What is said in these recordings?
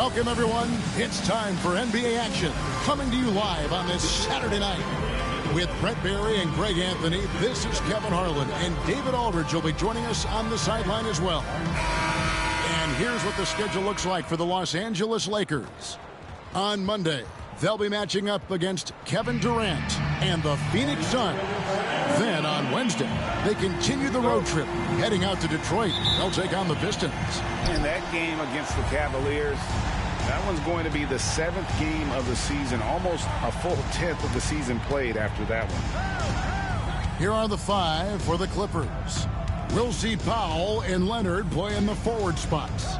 Welcome, everyone. It's time for NBA action. Coming to you live on this Saturday night. With Brett Barry and Greg Anthony, this is Kevin Harlan, and David Aldridge will be joining us on the sideline as well. And here's what the schedule looks like for the Los Angeles Lakers. On Monday, they'll be matching up against Kevin Durant and the Phoenix Suns. Then on Wednesday, they continue the road trip, heading out to Detroit. They'll take on the Pistons. And that game against the Cavaliers, that one's going to be the 7th game of the season, almost a full 10th of the season played after that one. Here are the 5 for the Clippers. We'll see Powell and Leonard play in the forward spots.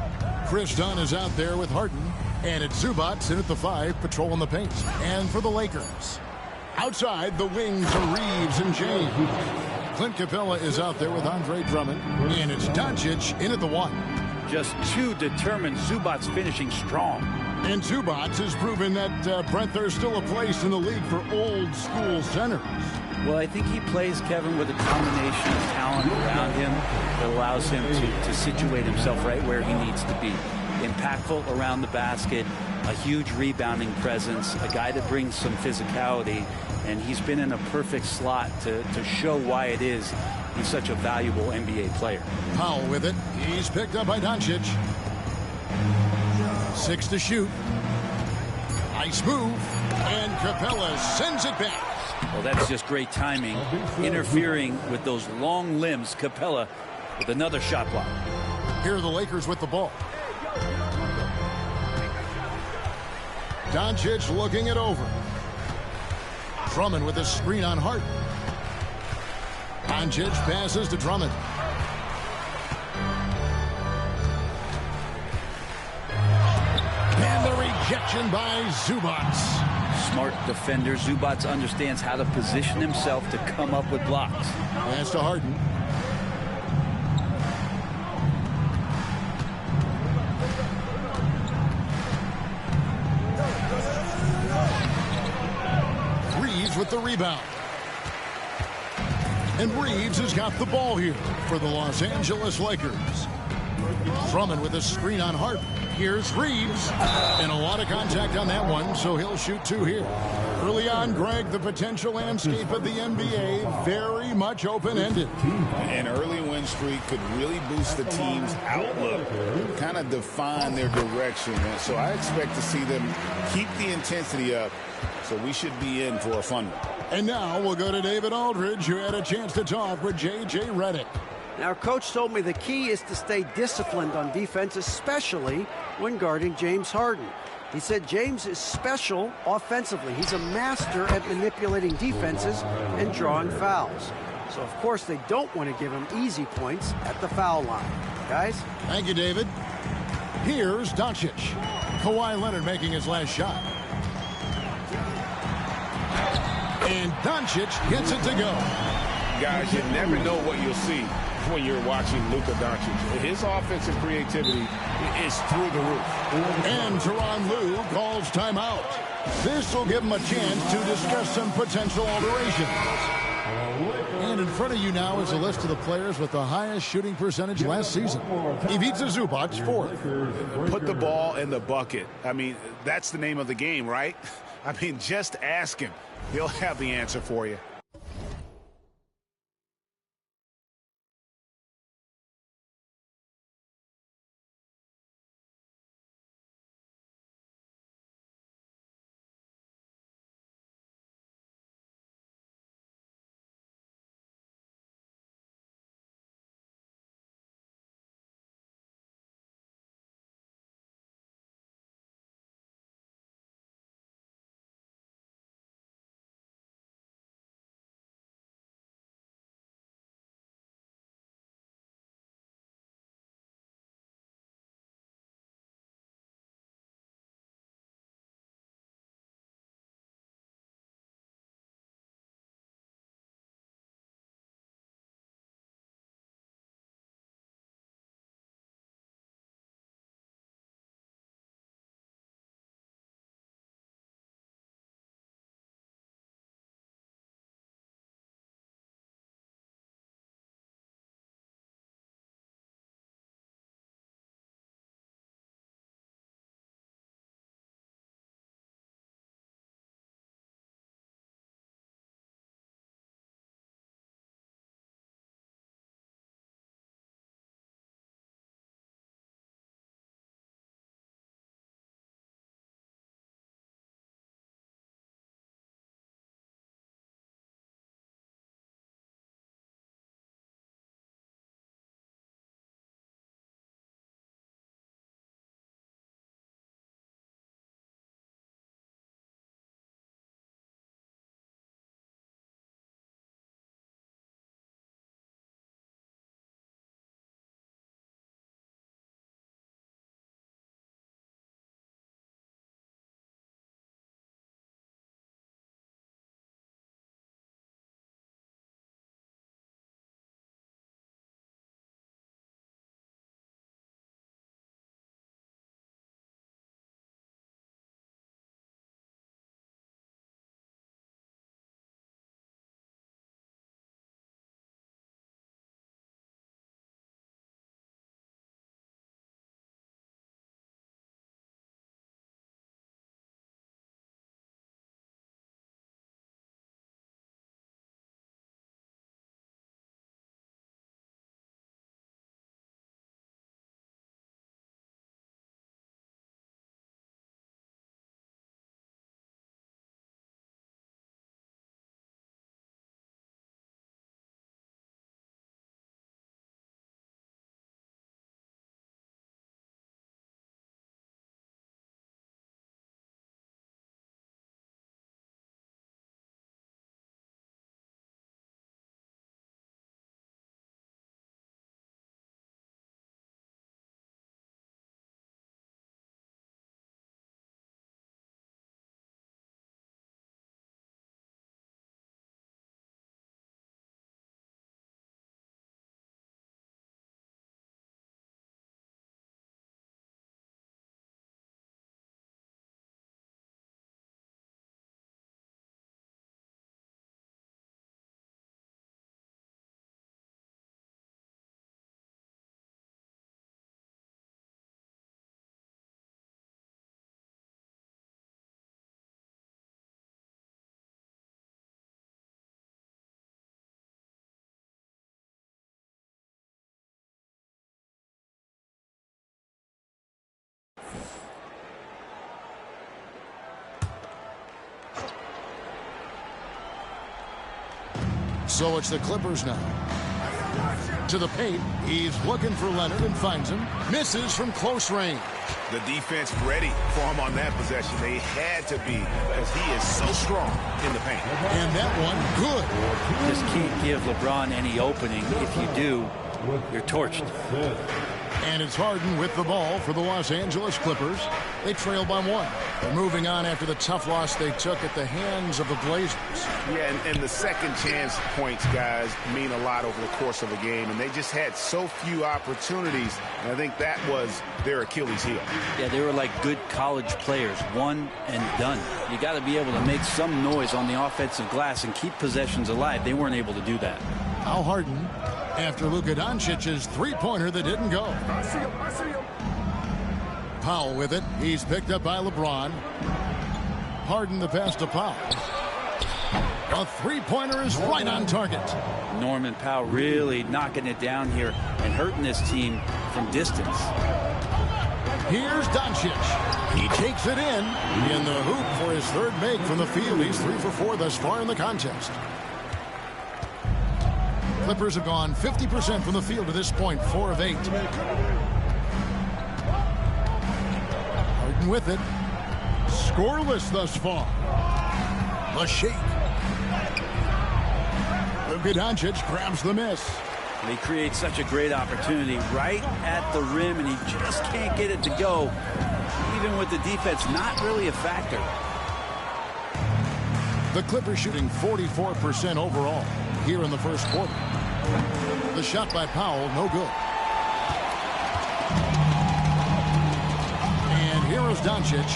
Chris Dunn is out there with Harden, and it's Zubac in at the 5, patrolling the paint. And for the Lakers, outside the wings are Reeves and James. Clint Capella is out there with Andre Drummond, and it's Doncic in at the 1. Just too determined. Zubac's finishing strong. And Zubac has proven that, Brent, there's still a place in the league for old-school centers. Well, I think he plays, Kevin, with a combination of talent around him that allows him to situate himself right where he needs to be. Impactful around the basket, a huge rebounding presence, a guy that brings some physicality, and he's been in a perfect slot to show why it is he's such a valuable NBA player. Powell with it. He's picked up by Doncic. 6 to shoot. Nice move. And Capella sends it back. Well, that's just great timing. Interfering with those long limbs. Capella with another shot block. Here are the Lakers with the ball. Doncic looking it over. Drummond with a screen on Harden. Doncic passes to Drummond. And the rejection by Zubac. Smart defender. Zubac understands how to position himself to come up with blocks. Pass to Harden. Reeves with the rebound. And Reeves has got the ball here for the Los Angeles Lakers. Drummond with a screen on Harden. Here's Reeves. And a lot of contact on that one, so he'll shoot 2 here. Early on, Greg, the potential landscape of the NBA very much open-ended. An early win streak could really boost the team's outlook, kind of define their direction. And so I expect to see them keep the intensity up, so we should be in for a fun one. And now we'll go to David Aldridge, who had a chance to talk with J.J. Redick. Now, Coach told me the key is to stay disciplined on defense, especially when guarding James Harden. He said James is special offensively. He's a master at manipulating defenses and drawing fouls. So, of course, they don't want to give him easy points at the foul line. Guys? Thank you, David. Here's Doncic. Kawhi Leonard making his last shot. And Doncic gets it to go. Guys, you never know what you'll see when you're watching Luka Doncic. His offensive creativity is through the roof. And Tyronn Lue calls timeout. This will give him a chance to discuss some potential alterations. And in front of you now is a list of the players with the highest shooting percentage last season. Ivica Zubac, 4th. Put the ball in the bucket. I mean, that's the name of the game, right? I mean, just ask him. He'll have the answer for you. So it's the Clippers now. To the paint. He's looking for Leonard and finds him. Misses from close range. The defense ready for him on that possession. They had to be because he is so strong in the paint. And that one good. Just can't give LeBron any opening. If you do, you're torched. And it's Harden with the ball for the Los Angeles Clippers. They trail by 1. They're moving on after the tough loss they took at the hands of the Blazers. Yeah, and the second chance points, guys, mean a lot over the course of a game. And they just had so few opportunities. And I think that was their Achilles heel. Yeah, they were like good college players. One and done. You got to be able to make some noise on the offensive glass and keep possessions alive. They weren't able to do that. Now Harden after Luka Doncic's three-pointer that didn't go. Powell with it. He's picked up by LeBron. Harden the pass to Powell. A three-pointer is right on target. Norman Powell really knocking it down here and hurting this team from distance. Here's Doncic. He takes it in the hoop for his third make from the field. He's 3 for 4 thus far in the contest. Clippers have gone 50% from the field to this point, 4 of 8. Harden with it. Scoreless thus far. A shake. Luka Doncic grabs the miss. He creates such a great opportunity right at the rim, and he just can't get it to go. Even with the defense not really a factor. The Clippers shooting 44% overall here in the first quarter. The shot by Powell, no good. And here is Doncic.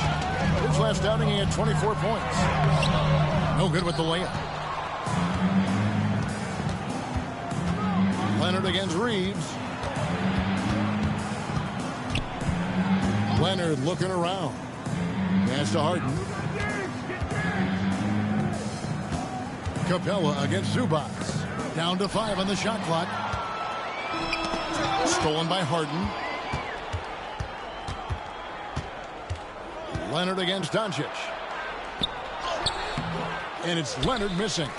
His last outing, he had 24 points. No good with the layup. Leonard against Reeves. Leonard looking around. Pass to Harden. Capella against Zubac. Down to 5 on the shot clock. Stolen by Harden. Leonard against Doncic. And it's Leonard missing.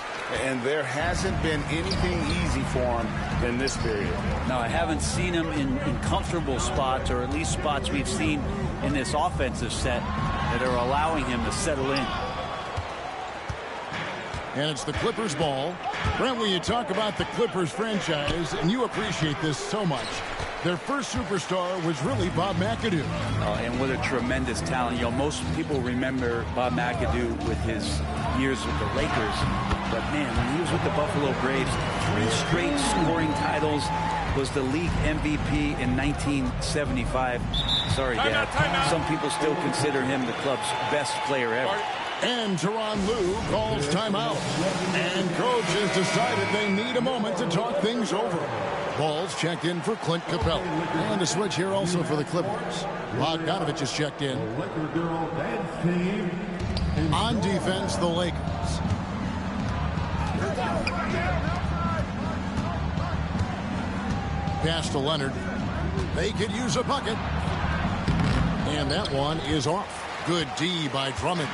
And there hasn't been anything easy for him in this period. No, I haven't seen him in comfortable spots, or at least spots we've seen in this offensive set that are allowing him to settle in. And it's the Clippers ball. Brent, when you talk about the Clippers franchise, and you appreciate this so much, their first superstar was really Bob McAdoo. And what a tremendous talent. You know, most people remember Bob McAdoo with his years with the Lakers. But, man, when he was with the Buffalo Braves, 3 straight scoring titles, was the league MVP in 1975. Sorry, Dad. Some people still consider him the club's best player ever. And Tyronn Lue calls timeout. And coach has decided they need a moment to talk things over. Ball's checked in for Clint Capella. And a switch here also for the Clippers. Bogdanovich is checked in. On defense, the Lakers. Pass to Leonard. They could use a bucket. And that one is off. Good D by Drummond.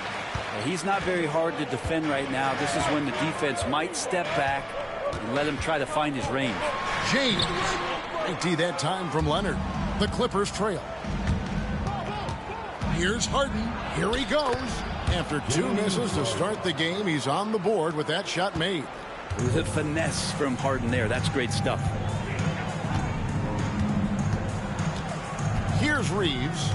He's not very hard to defend right now. This is when the defense might step back and let him try to find his range. James. Great D that time from Leonard. The Clippers trail. Here's Harden. Here he goes. After 2 misses to start the game, he's on the board with that shot made. The finesse from Harden there. That's great stuff. Here's Reeves.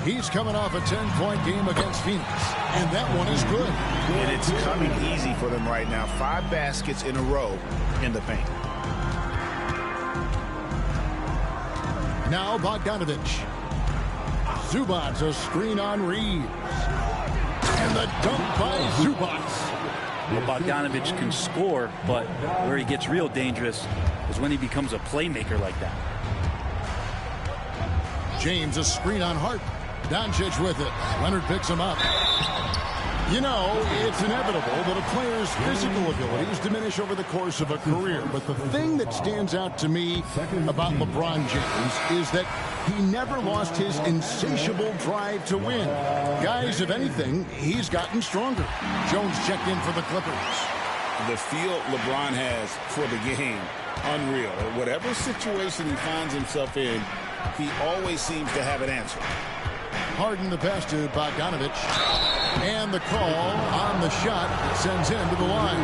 He's coming off a 10-point game against Phoenix. And that one is good. And it's coming easy for them right now. 5 baskets in a row in the paint. Now Bogdanovich. Zubac, a screen on Reeves. And the dunk by Zubac. Well, Bogdanovich can score, but where he gets real dangerous is when he becomes a playmaker like that. James, a screen on Hart. Doncic with it. Leonard picks him up. You know, it's inevitable that a player's physical abilities diminish over the course of a career. But the thing that stands out to me about LeBron James is that he never lost his insatiable drive to win. Guys, if anything, he's gotten stronger. Jones checked in for the Clippers. The feel LeBron has for the game, unreal. Whatever situation he finds himself in, he always seems to have an answer. Harden the pass to Bogdanovic. And the call on the shot sends him to the line.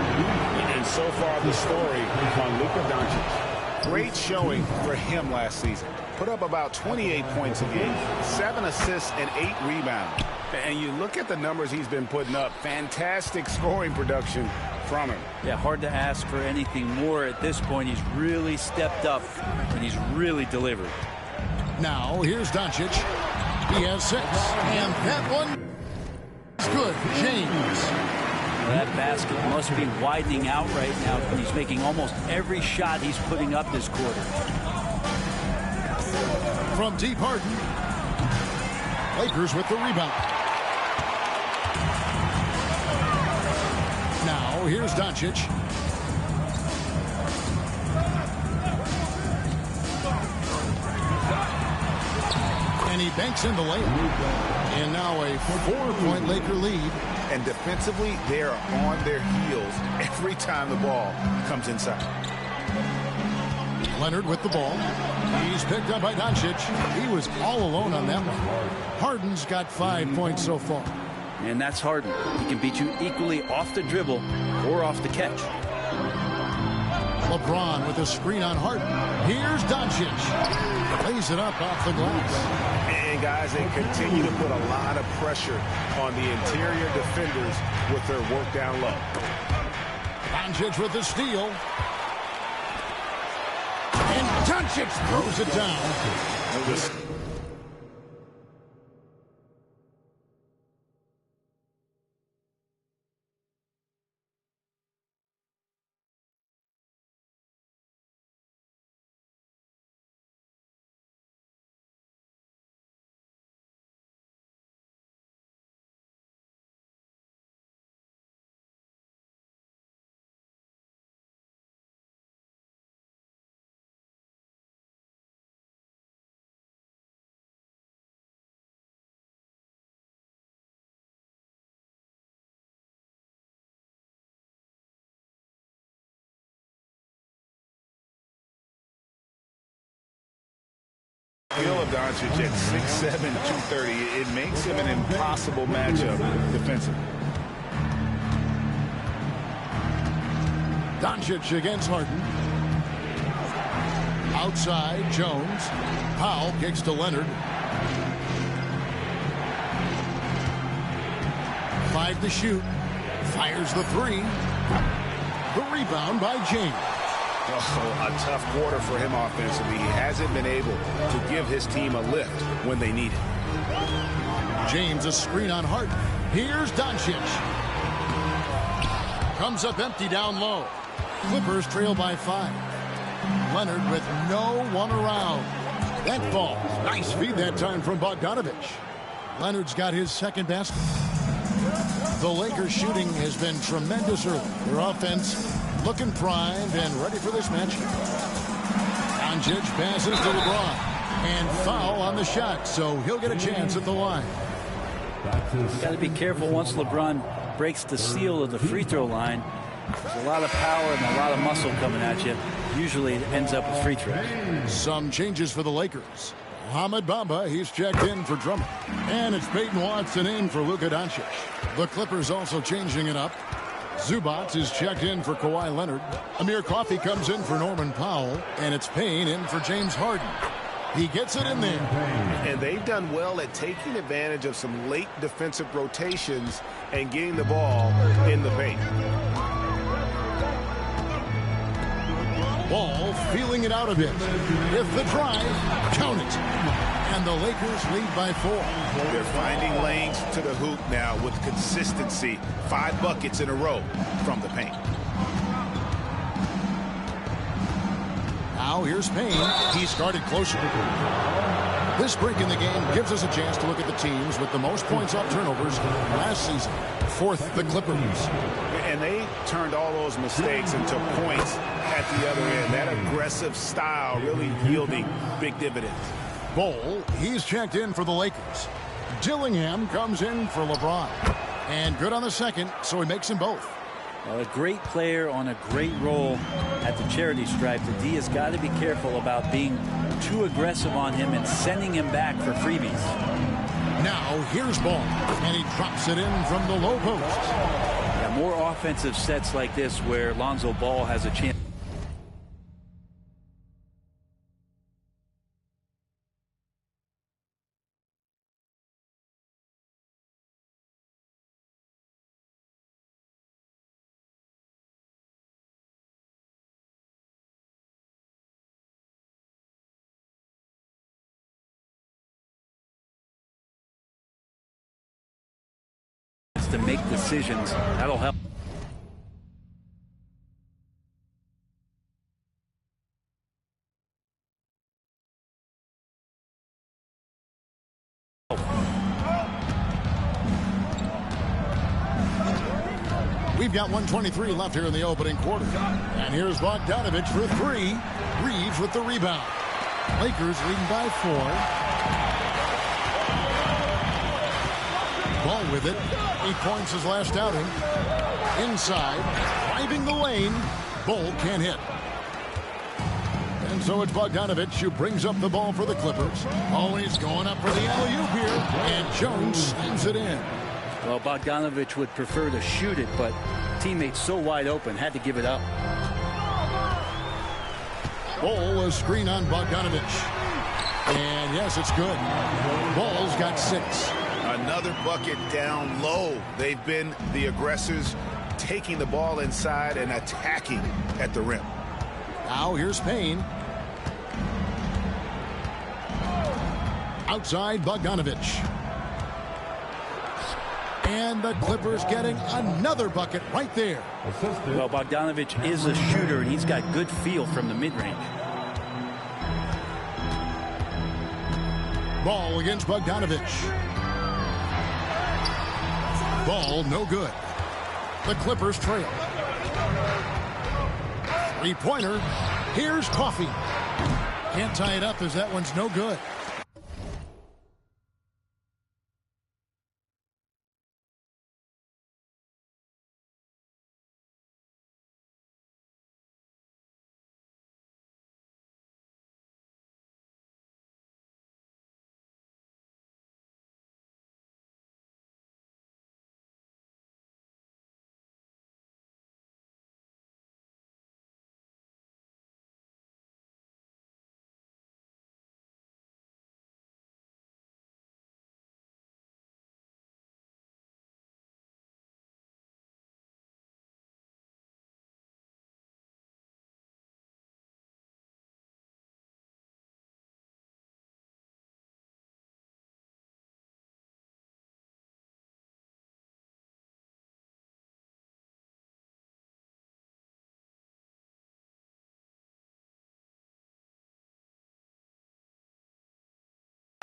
And so far the story on Luka Doncic. Great showing for him last season. Put up about 28 points a game, 7 assists and 8 rebounds. And you look at the numbers he's been putting up, fantastic scoring production from him. Yeah, hard to ask for anything more at this point. He's really stepped up, and he's really delivered. Now, here's Doncic. He has 6. And that one is good. James. That basket must be widening out right now. He's making almost every shot he's putting up this quarter. From deep, Harden. Lakers with the rebound. Now, here's Doncic. And he banks in the layup. And now a 4-point Laker lead. And defensively, they are on their heels every time the ball comes inside. Leonard with the ball. He's picked up by Doncic. He was all alone on that one. Harden's got 5 points so far. And that's Harden. He can beat you equally off the dribble or off the catch. LeBron with a screen on Harden. Here's Doncic. Lays it up off the glass. And guys, they continue to put a lot of pressure on the interior defenders with their work down low. Doncic with the steal. And Doncic throws it down. Skill of Doncic at 6'7", 230. It makes him an impossible matchup defensively. Doncic against Harden. Outside, Jones. Powell kicks to Leonard. 5 to shoot. Fires the 3. The rebound by James. Oh, a tough quarter for him offensively. He hasn't been able to give his team a lift when they need it. James a screen on Harden. Here's Doncic. Comes up empty down low. Clippers trail by 5. Leonard with no one around. That ball. Nice feed that time from Bogdanovic. Leonard's got his second basket. The Lakers shooting has been tremendous early. Their offense looking primed and ready for this match. Doncic passes to LeBron. And foul on the shot, so he'll get a chance at the line. Got to be careful once LeBron breaks the seal of the free throw line. There's a lot of power and a lot of muscle coming at you. Usually it ends up with free throws. Some changes for the Lakers. Mohamed Bamba, he's checked in for Drummond. And it's Peyton Watson in for Luka Doncic. The Clippers also changing it up. Zubac is checked in for Kawhi Leonard. Amir Coffey comes in for Norman Powell. And it's Payne in for James Harden. He gets it in there. And they've done well at taking advantage of some late defensive rotations and getting the ball in the paint. Ball feeling it out a bit. If the drive, count it. And the Lakers lead by 4. They're finding lanes to the hoop now with consistency. 5 buckets in a row from the paint. Now here's Payne. He started closer. This break in the game gives us a chance to look at the teams with the most points off turnovers last season. 4th, the Clippers. And they turned all those mistakes into points at the other end. That aggressive style really yielding big dividends. Bol, he's checked in for the Lakers. Dillingham comes in for LeBron. And good on the second, so he makes them both. Well, a great player on a great role at the charity stripe. The D has got to be careful about being too aggressive on him and sending him back for freebies. Now here's Ball, and he drops it in from the low post. Yeah, more offensive sets like this where Lonzo Ball has a chance. To make decisions. That'll help. We've got 1:23 left here in the opening quarter. And here's Bogdanovich for three. Reeves with the rebound. Lakers leading by 4. Ball with it. 8 points his last outing. Inside, driving the lane. Ball can't hit. And so it's Bogdanovich who brings up the ball for the Clippers. Always going up for the alley-oop here. And Jones slams it in. Well, Bogdanovich would prefer to shoot it, but teammates so wide open, had to give it up. Ball, a screen on Bogdanovich. And yes, it's good. Ball's got 6. Another bucket down low. They've been the aggressors, taking the ball inside and attacking at the rim. Now here's Payne. Outside Bogdanovich. And the Clippers getting another bucket right there. Well, Bogdanovich is a shooter, and he's got good feel from the mid-range. Ball against Bogdanovich. Ball no good. The Clippers trail. Three-pointer. Here's Coffey. Can't tie it up as that one's no good.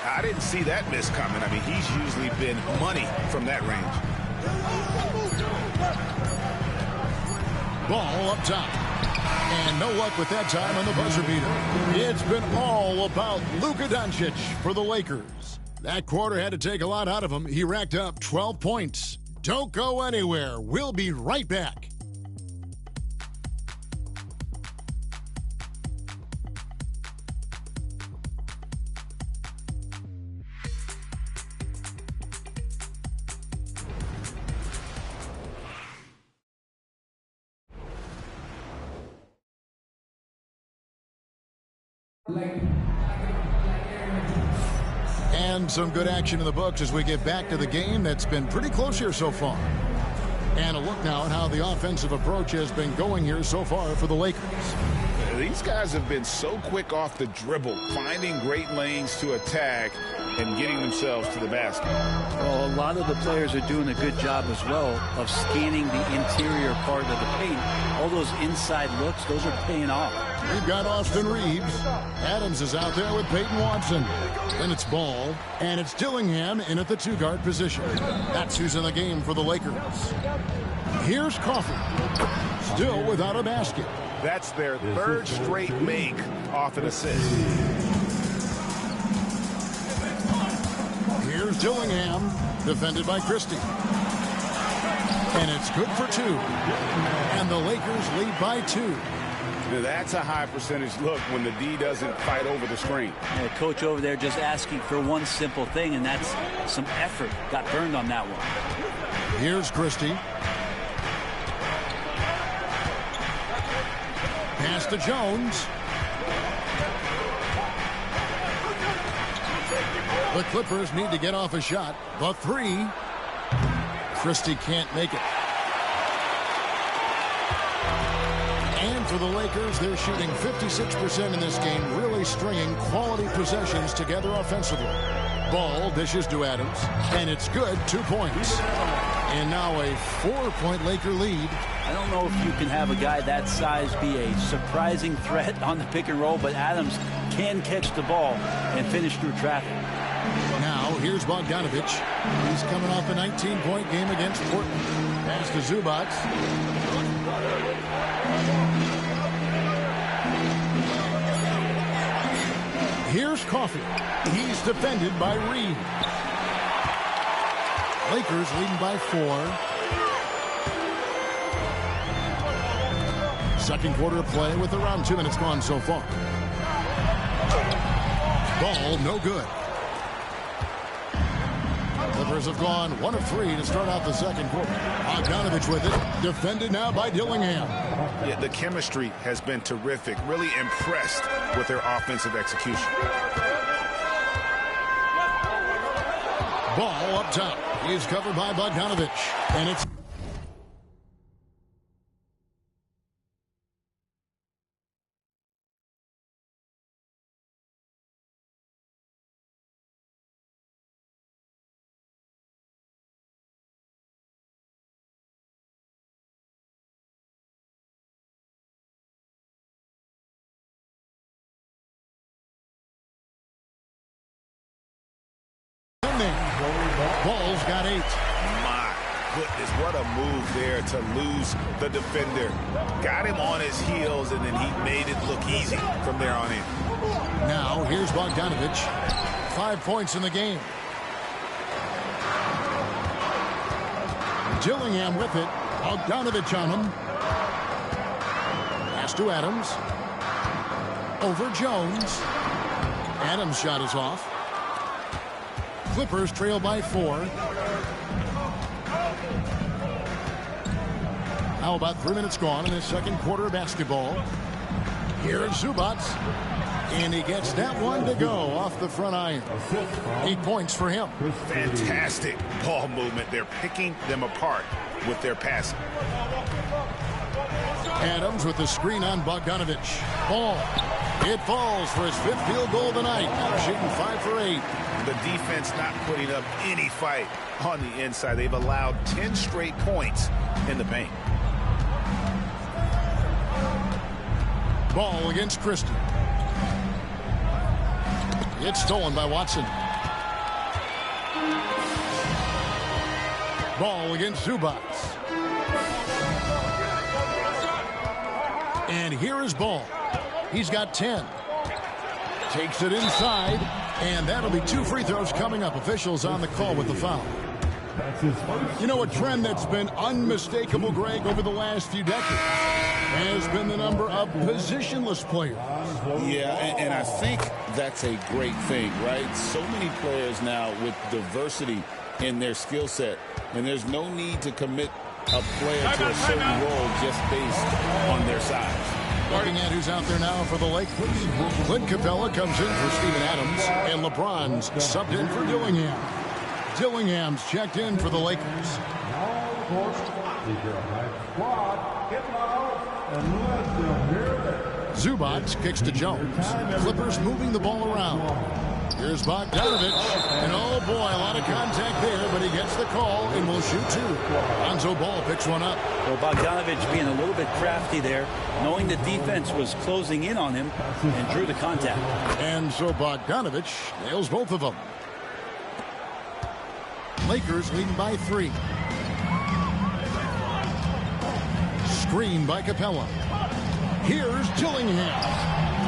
I didn't see that miss coming. I mean, he's usually been money from that range. Ball up top. And no luck with that time on the buzzer beater. It's been all about Luka Doncic for the Lakers. That quarter had to take a lot out of him. He racked up 12 points. Don't go anywhere. We'll be right back. And some good action in the books as we get back to the game that's been pretty close here so far. And a look now at how the offensive approach has been going here so far for the Lakers. These guys have been so quick off the dribble, finding great lanes to attack and getting themselves to the basket. Well, a lot of the players are doing a good job as well of scanning the interior part of the paint. All those inside looks, those are paying off. We've got Austin Reeves. Adams is out there with Peyton Watson. Then it's Ball, and it's Dillingham in at the two-guard position. That's who's in the game for the Lakers. Here's Coffey, still without a basket. That's their third straight make off an assist. Here's Dillingham, defended by Christie. And it's good for 2. And the Lakers lead by 2. Now that's a high percentage look when the D doesn't fight over the screen. Yeah, coach over there just asking for one simple thing, and that's some effort. Got burned on that one. Here's Christie. Pass to Jones. The Clippers need to get off a shot. The 3. Christie can't make it. And for the Lakers, they're shooting 56% in this game, really stringing quality possessions together offensively. Ball dishes to Adams, and it's good. 2 points. And now a 4-point Laker lead. I don't know if you can have a guy that size be a surprising threat on the pick and roll, but Adams can catch the ball and finish through traffic. Now, here's Bogdanovic. He's coming off a 19-point game against Portland. Pass to Zubac. Here's Coffey. He's defended by Reed. Lakers leading by 4. Second quarter of play with around 2 minutes gone so far. Ball no good. Clippers have gone 1 of 3 to start out the second quarter. Bogdanovic with it. Defended now by Dillingham. Yeah, the chemistry has been terrific. Really impressed with their offensive execution. Ball up top. He's covered by Bogdanovic. And it's... Ball's got 8. My goodness, what a move there to lose the defender. Got him on his heels, and then he made it look easy from there on in. Now, here's Bogdanovic. 5 points in the game. Dillingham with it. Bogdanovic on him. Pass to Adams. Over Jones. Adams' shot is off. Clippers trail by 4. How about 3 minutes gone in this second quarter of basketball? Here's Zubac. And he gets that one to go off the front iron. 8 points for him. Fantastic ball movement. They're picking them apart with their passing. Adams with the screen on Bogdanovic. Ball. It falls for his 5th field goal of the night. Now shooting 5 for 8. The defense not putting up any fight on the inside. They've allowed 10 straight points in the paint. Ball against Christie. It's stolen by Watson. Ball against Zubac. And here is Ball. He's got 10. Takes it inside. And that'll be 2 free throws coming up. Officials on the call with the foul. You know, a trend that's been unmistakable, Greg, over the last few decades has been the number of positionless players. Yeah, and I think that's a great thing, right? So many players now with diversity in their skill set, and there's no need to commit a player to a certain role just based on their size. Looking at who's out there now for the Lakers. Clint Capella comes in for Steven Adams, and LeBron's subbed in for Dillingham. Dillingham's checked in for the Lakers. Zubac kicks to Jones. Clippers moving the ball around. Here's Bogdanovic. And oh boy, a lot of contact there, but he gets the call and will shoot 2. Lonzo Ball picks one up. Well, Bogdanovic being a little bit crafty there, knowing the defense was closing in on him and drew the contact. And so Bogdanovic nails both of them. Lakers leading by 3. Screen by Capella. Here's Dillingham.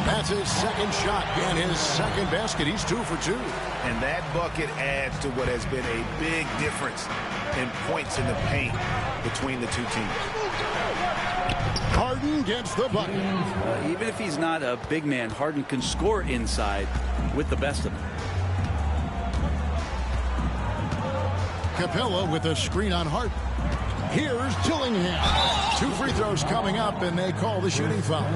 That's his second shot and his second basket. He's 2 for 2. And that bucket adds to what has been a big difference in points in the paint between the two teams. Harden gets the bucket. Even if he's not a big man, Harden can score inside with the best of them. Capella with a screen on Harden. Here's Dillingham. 2 free throws coming up, and they call the shooting foul.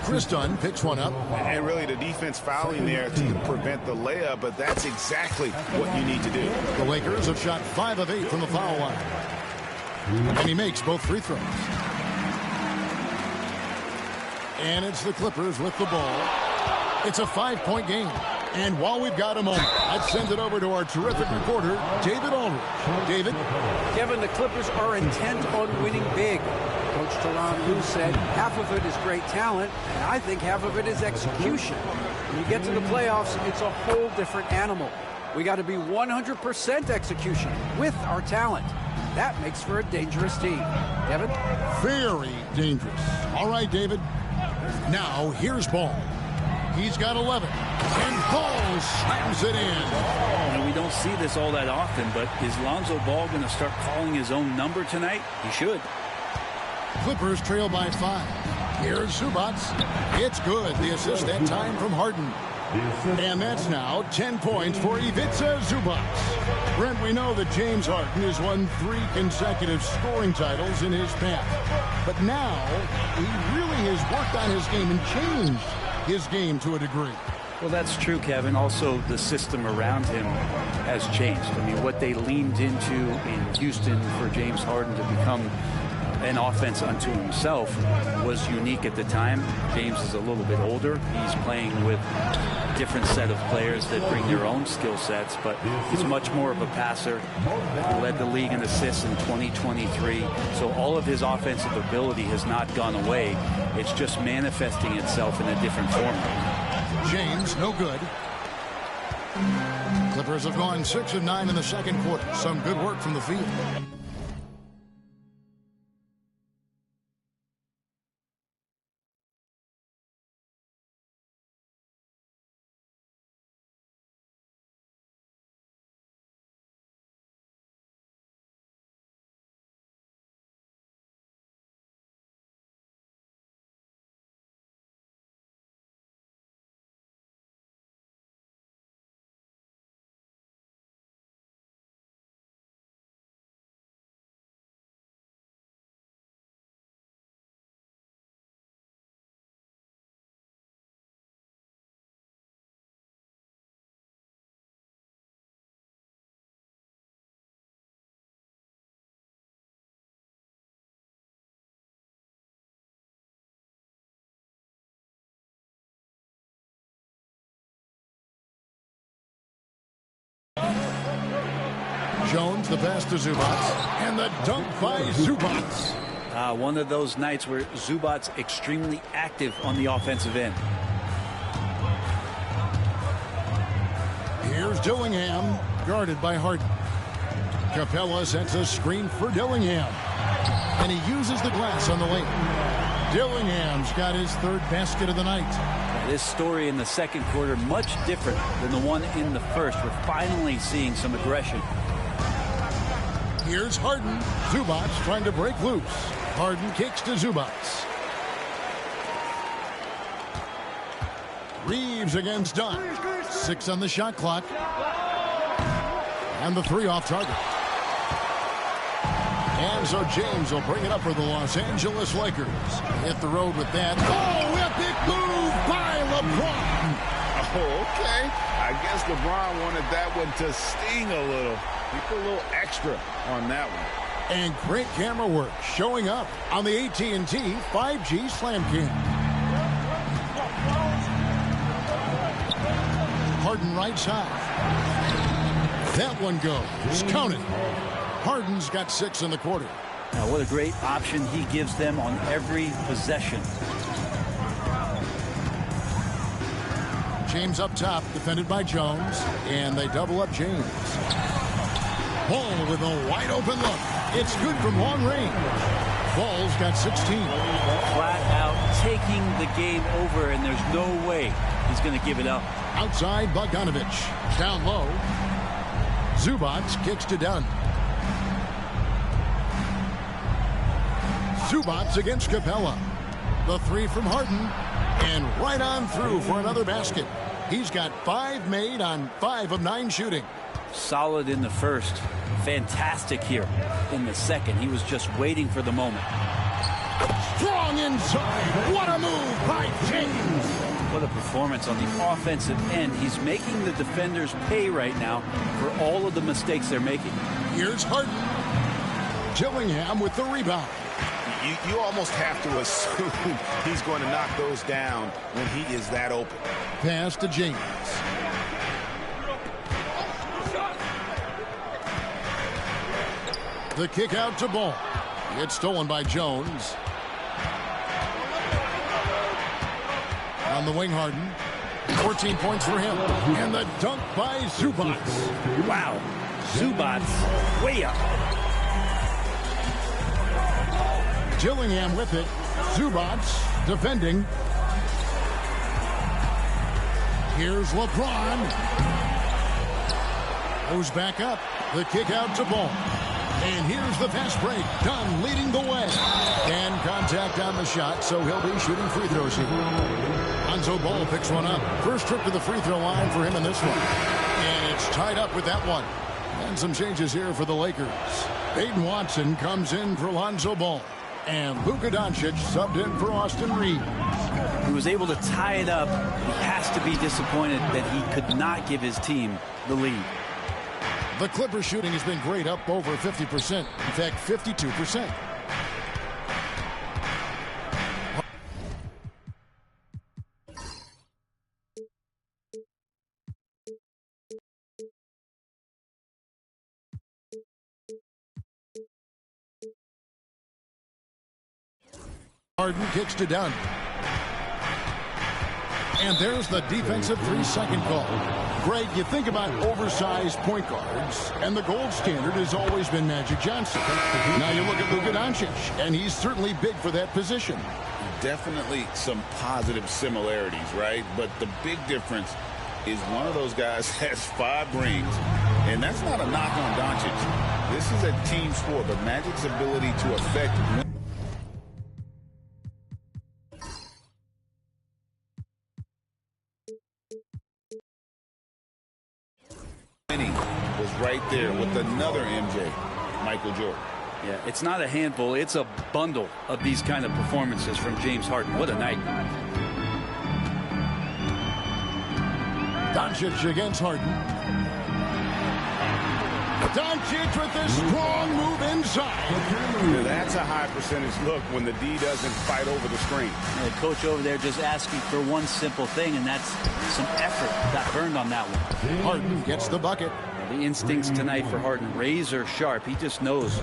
Chris Dunn picks one up. And really the defense fouling there to prevent the layup, but that's exactly what you need to do. The Lakers have shot 5 of 8 from the foul line. And he makes both free throws. And it's the Clippers with the ball. It's a 5-point game. And while we've got a moment, let's send it over to our terrific reporter, David Aldridge. David? Kevin, the Clippers are intent on winning big. Coach Tyronn Lue said half of it is great talent, and I think half of it is execution. When you get to the playoffs, it's a whole different animal. We got to be 100% execution with our talent. That makes for a dangerous team. Kevin? Very dangerous. All right, David. Now, here's Ball. He's got 11. And Ball slams it in. And we don't see this all that often, but is Lonzo Ball going to start calling his own number tonight? He should. Clippers trail by 5. Here's Zubac. It's good. The assist that time from Harden. And that's now 10 points for Ivica Zubac. Brent, we know that James Harden has won 3 consecutive scoring titles in his past. But now he really has worked on his game and changed his game to a degree. Well, that's true, Kevin. Also, the system around him has changed. I mean, what they leaned into in Houston for James Harden to become an offense unto himself was unique at the time. James is a little bit older. He's playing with a different set of players that bring their own skill sets, but he's much more of a passer. He led the league in assists in 2023. So all of his offensive ability has not gone away. It's just manifesting itself in a different form. James, no good. Clippers have gone 6 of 9 in the second quarter. Some good work from the field. Jones, the pass to Zubac, and the dunk by Zubac. One of those nights where Zubac's extremely active on the offensive end. Here's Dillingham, guarded by Harden. Capella sets a screen for Dillingham, and he uses the glass on the lane. Dillingham's got his 3rd basket of the night. This story in the second quarter much different than the one in the first. We're finally seeing some aggression. Here's Harden. Zubac trying to break loose. Harden kicks to Zubac. Reeves against Dunn. 6 on the shot clock. And the 3 off target. And so James will bring it up for the Los Angeles Lakers. Hit the road with that. Oh, epic move by LeBron. Oh, okay. I guess LeBron wanted that one to sting a little. He put a little extra on that one. And great camera work showing up on the AT&T 5G Slam Cam. Harden right side. That one goes. Count it. Harden's got 6 in the quarter. Now, what a great option he gives them on every possession. James up top, defended by Jones, and they double up James. Ball with a wide open look. It's good from long range. Ball's got 16. Flat out taking the game over, and there's no way he's going to give it up. Outside, Bogdanovich. Down low. Zubac kicks to Dunn. Zubac against Capella. The three from Harden. And right on through for another basket. He's got 5 made on 5 of 9 shooting. Solid in the first. Fantastic here in the second. He was just waiting for the moment. Strong inside. What a move by James. What a performance on the offensive end. He's making the defenders pay right now for all of the mistakes they're making. Here's Harden. Gillingham with the rebound. You almost have to assume he's going to knock those down when he is that open. Pass to James. The kick out to Ball. It's stolen by Jones. On the wing, Harden. 14 points for him. And the dunk by Zubac. Wow. Zubac way up. Gillingham with it. Zubac defending. Here's LeBron. Goes back up. The kick out to Ball. And here's the fast break. Dunn leading the way. And contact on the shot, so he'll be shooting free throws here. Lonzo Ball picks one up. First trip to the free throw line for him in this one. And it's tied up with that one. And some changes here for the Lakers. Aiden Watson comes in for Lonzo Ball. And Luka Doncic subbed in for Austin Reeves. He was able to tie it up. He has to be disappointed that he could not give his team the lead. The Clippers shooting has been great, up over 50%. In fact, 52%. Harden kicks to Dunn. And there's the defensive 3-second call. Greg, you think about oversized point guards, and the gold standard has always been Magic Johnson. Now you look at Luka Doncic, and he's certainly big for that position. Definitely some positive similarities, right? But the big difference is one of those guys has 5 rings, and that's not a knock on Doncic. This is a team sport, but Magic's ability to affect winning was right there with another MJ, Michael Jordan. Yeah, it's not a handful. It's a bundle of these kind of performances from James Harden. What a night. Doncic against Harden. Doncic with this strong move inside. Yeah, that's a high percentage look when the D doesn't fight over the screen. Yeah, the coach over there just asking for one simple thing, and that's some effort. Got burned on that one. Harden gets the bucket. The instincts tonight for Harden, razor sharp. He just knows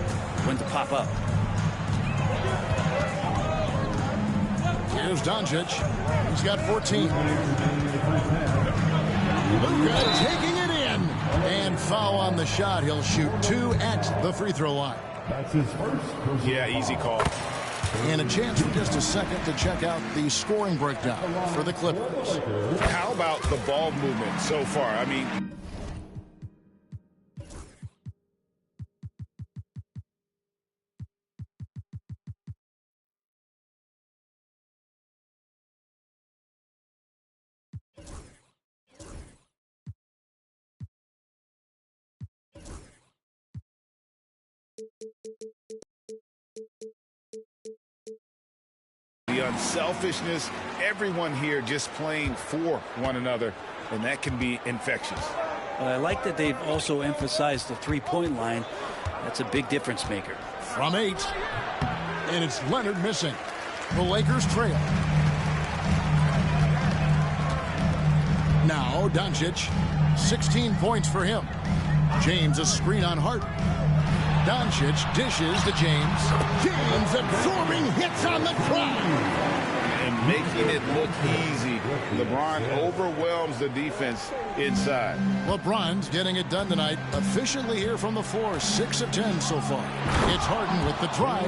when to pop up. Here's Doncic. He's got 14. Luka taking it in. And foul on the shot. He'll shoot 2 at the free throw line. That's his first. Yeah, easy call. And a chance for just a second to check out the scoring breakdown for the Clippers. How about the ball movement so far? I mean, the unselfishness, everyone here just playing for one another, and that can be infectious. I like that they've also emphasized the three-point line. That's a big difference maker. From 8, and it's Leonard missing. The Lakers trail. Now Doncic, 16 points for him. James a screen on Harden. Doncic dishes to James. James absorbing hits on the drive. And making it look easy LeBron overwhelms the defense inside. LeBron's getting it done tonight. Efficiently here from the floor. 6 of 10 so far. It's Harden with the drive.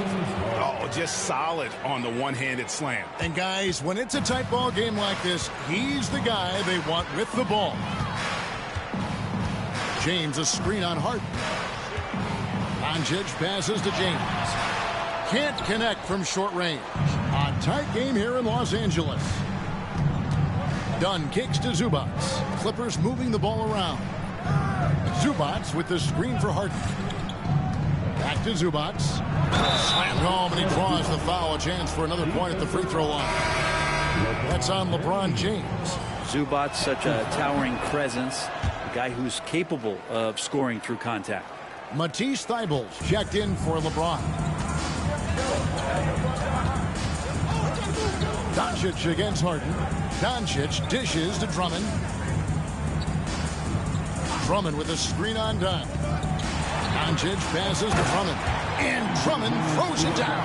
Oh, just solid on the one-handed slam. And guys, when it's a tight ball game like this, he's the guy they want with the ball. James, a screen on Harden. Doncic passes to James. Can't connect from short range. A tight game here in Los Angeles. Dunn kicks to Zubac. Clippers moving the ball around. Zubac with the screen for Harden. Back to Zubac. Slammed home, and he draws the foul. A chance for another point at the free throw line. That's on LeBron James. Zubac, such a towering presence. A guy who's capable of scoring through contact. Matisse Thybulle checked in for LeBron. Doncic against Harden. Doncic dishes to Drummond. Drummond with a screen on Dunn. Doncic passes to Drummond. And Drummond throws it down.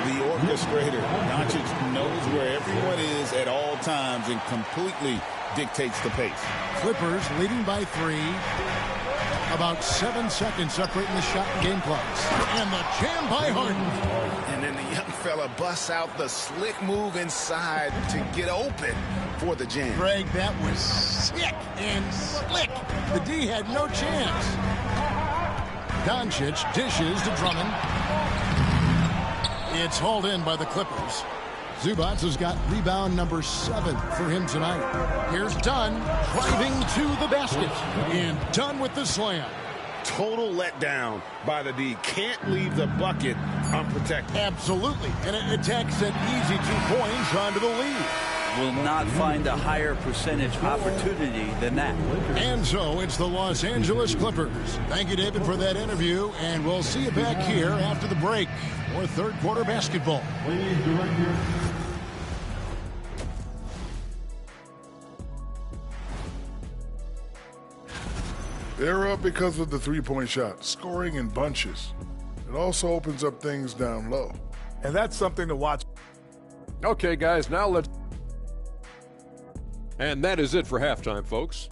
The orchestrator. Doncic knows where everyone is at all times and completely dictates the pace. Clippers leading by 3. About 7 seconds separating the shot and game clocks. And the jam by Harden. And then the young fella busts out the slick move inside to get open for the jam. Greg, that was sick and slick. The D had no chance. Doncic dishes to Drummond. It's hauled in by the Clippers. Zubac has got rebound number 7 for him tonight. Here's Dunn driving to the basket. And Dunn with the slam. Total letdown by the D. Can't leave the bucket unprotected. Absolutely. And it attacks an easy 2 points onto the lead. Will not find a higher percentage opportunity than that. And so it's the Los Angeles Clippers. Thank you, David, for that interview. And we'll see you back here after the break for third quarter basketball. They're up because of the three-point shot, scoring in bunches. It also opens up things down low. And that's something to watch. Okay, guys, now let's... And that is it for halftime, folks.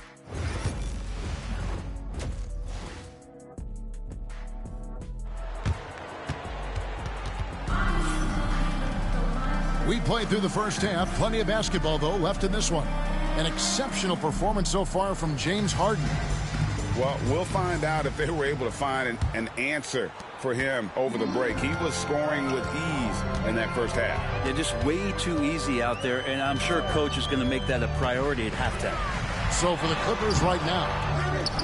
We played through the first half. Plenty of basketball, though, left in this one. An exceptional performance so far from James Harden. Well, we'll find out if they were able to find an answer for him over the break. He was scoring with ease in that first half. Yeah, just way too easy out there, and I'm sure Coach is going to make that a priority at halftime. So for the Clippers right now,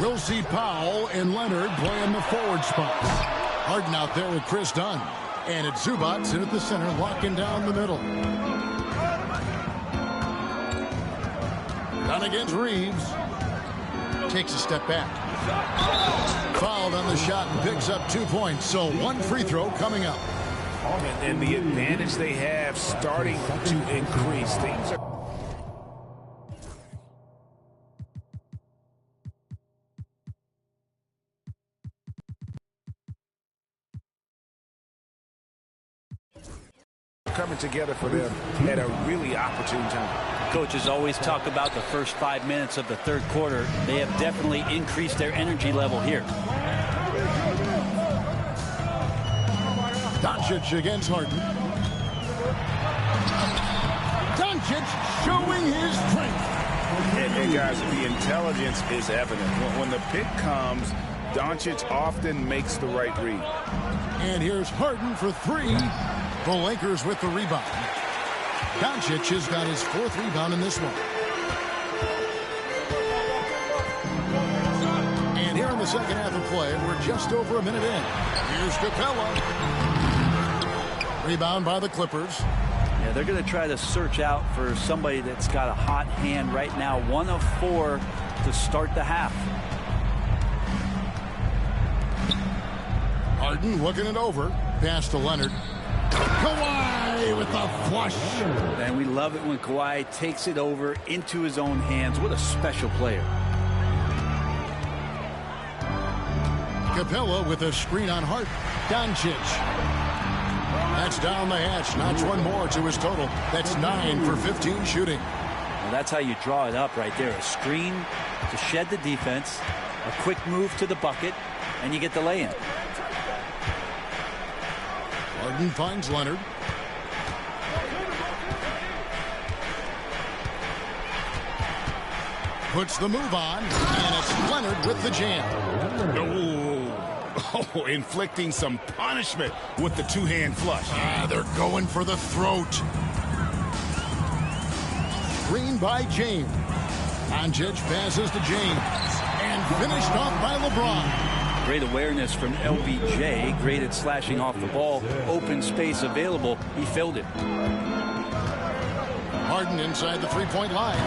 we'll see Powell and Leonard playing the forward spots. Harden out there with Chris Dunn. And it's Zubac in at the center, locking down the middle. Dunn against Reeves. Takes a step back. Fouled on the shot and picks up 2 points. So 1 free throw coming up. And the advantage they have starting to increase. Things are... coming together for them at a really opportune time. Coaches always talk about the first 5 minutes of the third quarter. They have definitely increased their energy level here. Doncic against Harden. Doncic showing his strength. And guys, the intelligence is evident. When the pick comes, Doncic often makes the right read. And here's Harden for 3. The Lakers with the rebound. Doncic has got his 4th rebound in this one. And here in the second half of play, we're just over a minute in. Here's Capella. Rebound by the Clippers. Yeah, they're going to try to search out for somebody that's got a hot hand right now. 1 of 4 to start the half. Harden looking it over. Pass to Leonard. Kawhi with the flush. And we love it when Kawhi takes it over into his own hands. What a special player. Capella with a screen on Harden. Doncic. That's down the hatch. Notch 1 more to his total. That's 9 for 15 shooting. Well, that's how you draw it up right there. A screen to shed the defense, a quick move to the bucket, and you get the lay-in. Harden finds Leonard. Puts the move on, and it's Leonard with the jam. Oh, inflicting some punishment with the two-hand flush. They're going for the throat. Screen by James. Doncic passes to James, and finished off by LeBron. Great awareness from LBJ. Great at slashing off the ball. Open space available. He filled it. Harden inside the three-point line.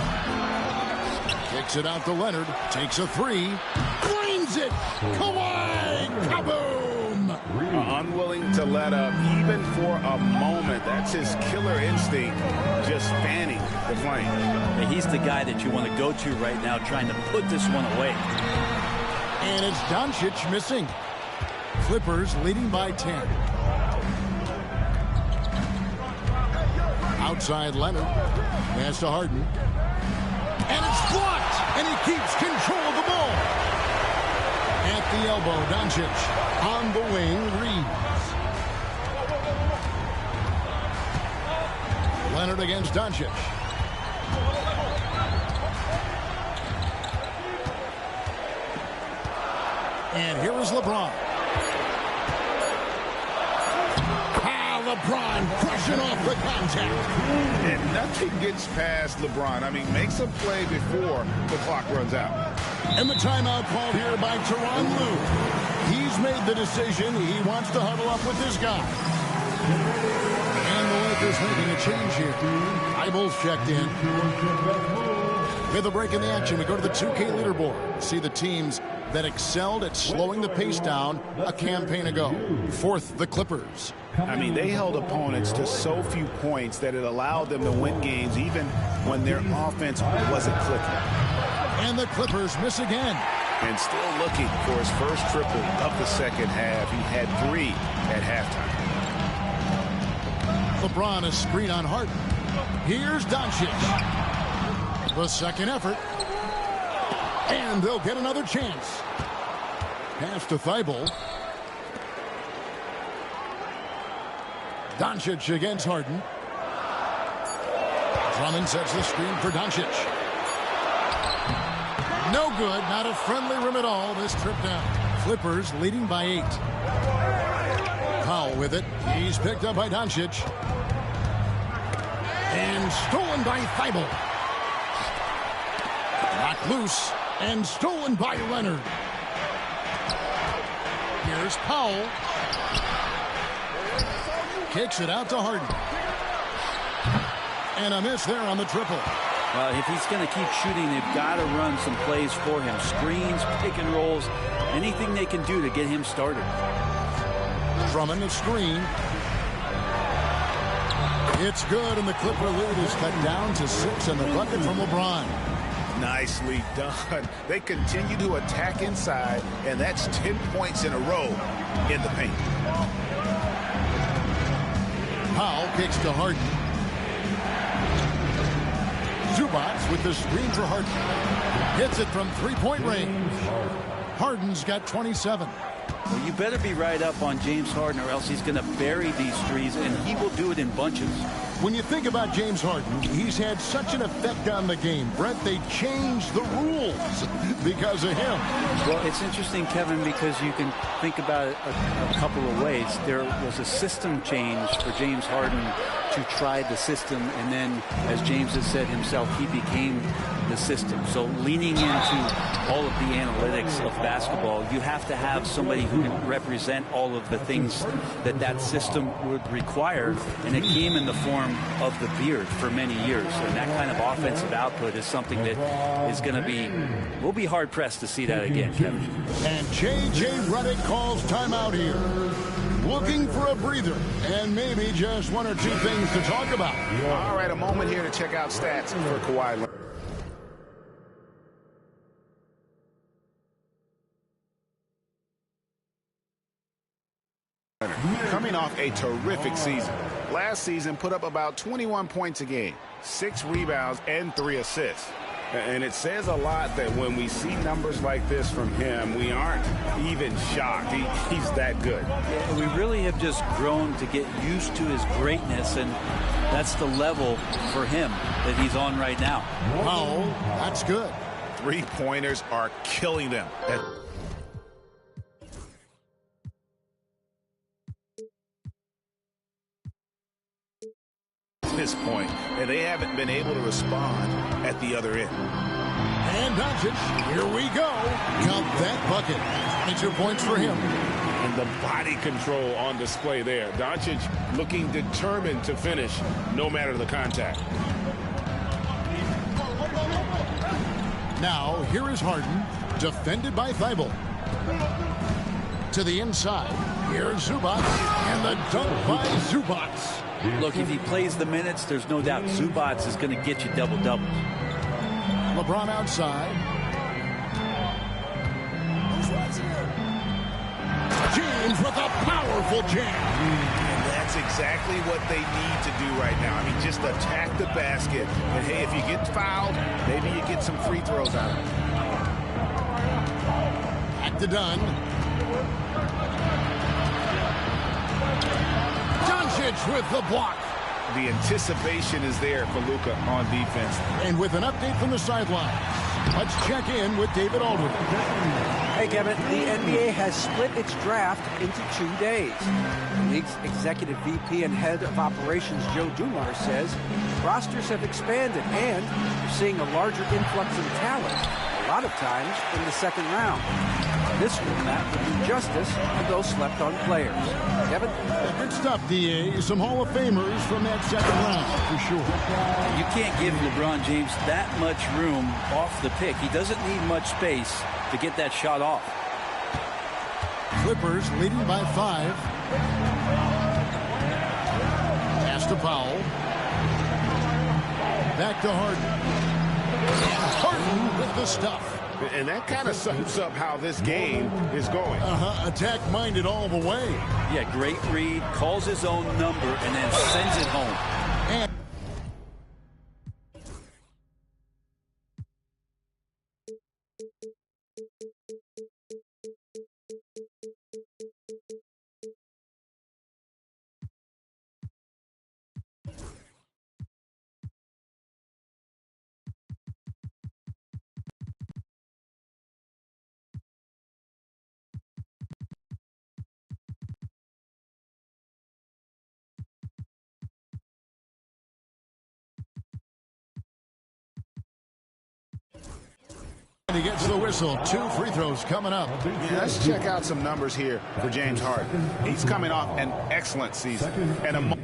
Kicks it out to Leonard. Takes a three. Drains it. Kawhi. Kaboom. Unwilling to let up even for a moment. That's his killer instinct. Just fanning the flame. And he's the guy that you want to go to right now, trying to put this one away. And it's Doncic missing. Clippers leading by 10. Outside Leonard. Pass to Harden. And it's blocked. And he keeps control of the ball. At the elbow, Doncic. On the wing, Reeves. Leonard against Doncic. And here is LeBron. LeBron crushing off the contact. And nothing gets past LeBron. I mean, makes a play before the clock runs out. And the timeout called here by Tyronn Lue. He's made the decision. He wants to huddle up with this guy. And the Lakers making a change here. Eibel's checked in. With a break in the action, we go to the 2K leaderboard. See the teams that excelled at slowing the pace down a campaign ago. Fourth, the Clippers. I mean, they held opponents to so few points that it allowed them to win games even when their offense wasn't clicking. And the Clippers miss again. And still looking for his first triple of the second half. He had 3 at halftime. LeBron a screen on Harden. Here's Doncic. The second effort. And they'll get another chance. Pass to Thibault. Doncic against Harden. Drummond sets the screen for Doncic. No good. Not a friendly rim at all. This trip down. Clippers leading by 8. Powell with it. He's picked up by Doncic. And stolen by Thibault. Knocked loose. And stolen by Leonard. Here's Powell. Kicks it out to Harden. And a miss there on the triple. Well, if he's going to keep shooting, they've got to run some plays for him. Screens, pick and rolls, anything they can do to get him started. Drummond the screen. It's good, and the Clipper lead is cut down to 6, and the bucket from LeBron. Nicely done. They continue to attack inside, and that's 10 points in a row in the paint. Powell kicks to Harden. Zubac with the screen for Harden. Hits it from three-point range. Harden's got 27. Well, you better be right up on James Harden, or else he's going to bury these threes, and he will do it in bunches. When you think about James Harden, he's had such an effect on the game. Brent, they changed the rules because of him. Well, it's interesting, Kevin, because you can think about it a couple of ways. There was a system change for James Harden to try the system, and then, as James has said himself, he became the system. So leaning into all of the analytics of basketball, you have to have somebody who can represent all of the things that that system would require, and it came in the form of the beard for many years. And that kind of offensive output is something that is going to be, we'll be hard pressed to see that again, Kevin. And J.J. Redick calls timeout here. Looking for a breather and maybe just one or two things to talk about. All right, a moment here to check out stats for Kawhi Leonard. Coming off a terrific season. Last season put up about 21 points a game. 6 rebounds and 3 assists. And it says a lot that when we see numbers like this from him, we aren't even shocked. He's that good. We really have just grown to get used to his greatness, and that's the level for him that he's on right now. Powell, that's good. 3-pointers are killing them. At this point, and they haven't been able to respond at the other end. And Doncic, here we go. Count that bucket. 22 points for him. And the body control on display there. Doncic looking determined to finish no matter the contact. Now, here is Harden, defended by Thibault. To the inside, here's Zubac, and the dunk by Zubac. Look, if he plays the minutes, there's no doubt Zubac is going to get you double-doubles. LeBron outside. James with a powerful jam. And that's exactly what they need to do right now. I mean, just attack the basket. And, hey, if you get fouled, maybe you get some free throws out of it. Back to Dunn. Doncic with the block. The anticipation is there for Luka on defense. And with an update from the sideline, let's check in with David Aldridge. Hey, Kevin, the NBA has split its draft into 2 days. The league's executive VP and head of operations, Joe Dumars, says rosters have expanded and you're seeing a larger influx of talent, a lot of times in the second round. This format will do justice to those slept-on players. Kevin? Good stuff, D.A. Some Hall of Famers from that second round, for sure. You can't give LeBron James that much room off the pick. He doesn't need much space to get that shot off. Clippers leading by 5. Pass to Powell. Back to Harden. And Harden with the stuff. And that kind of sums up how this game is going. Attack-minded all the way. Yeah, great read, calls his own number, and then sends it home. And he gets the whistle. 2 free throws coming up. Yeah, let's check out some numbers here for James Harden. He's coming off an excellent season and a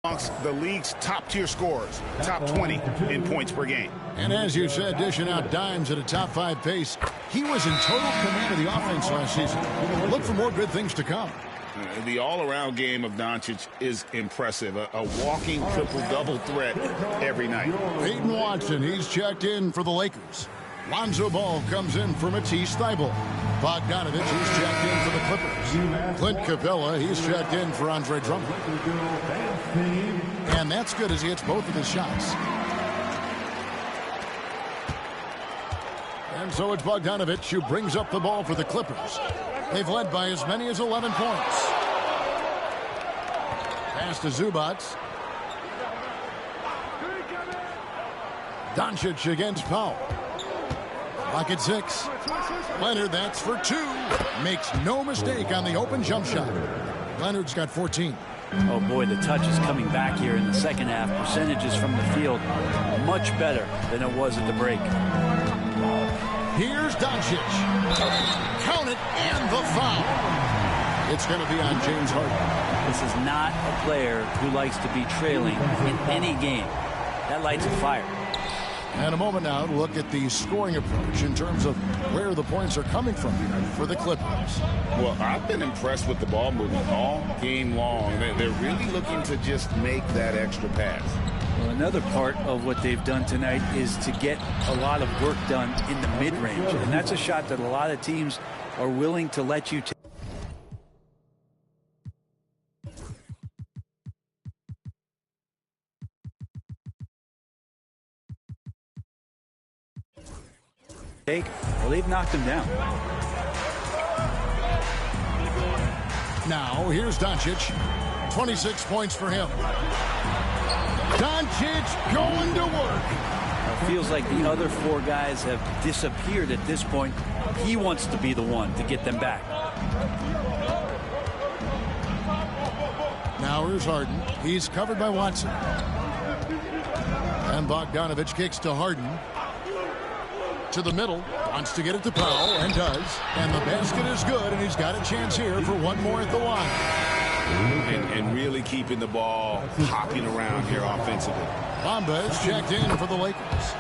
Amongst the league's top-tier scorers, top 20 in points per game. And as you said, dishing out dimes at a top-5 pace. He was in total command of the offense last season. Look for more good things to come. The all-around game of Doncic is impressive. A walking triple-double threat every night. Peyton Watson, he's checked in for the Lakers. Lonzo Ball comes in for Matisse Thybulle. Bogdanovich, he's checked in for the Clippers. Clint Capella, he's checked in for Andre Drummond. And that's good as he hits both of his shots. And so it's Bogdanovich who brings up the ball for the Clippers. They've led by as many as 11 points. Pass to Zubac. Doncic against Powell. Clock at 6. Leonard, that's for 2. Makes no mistake on the open jump shot. Leonard's got 14. Oh boy, the touch is coming back here in the second half. Percentages from the field much better than it was at the break. Here's Doncic. Count it, and the foul. It's going to be on James Harden. This is not a player who likes to be trailing in any game. That lights a fire. And a moment now to look at the scoring approach in terms of where the points are coming from here for the Clippers. Well, I've been impressed with the ball movement all game long. They're really looking to just make that extra pass. Well, another part of what they've done tonight is to get a lot of work done in the mid-range. And that's a shot that a lot of teams are willing to let you take. Well, they've knocked him down. Now, here's Doncic. 26 points for him. Doncic going to work. It feels like the other 4 guys have disappeared at this point. He wants to be the one to get them back. Now here's Harden. He's covered by Watson. And Bogdanovich kicks to Harden. To the middle, wants to get it to Powell, and does. And the basket is good, and he's got a chance here for one more at the line. And really keeping the ball hopping around here offensively. Bamba is checked in for the Lakers.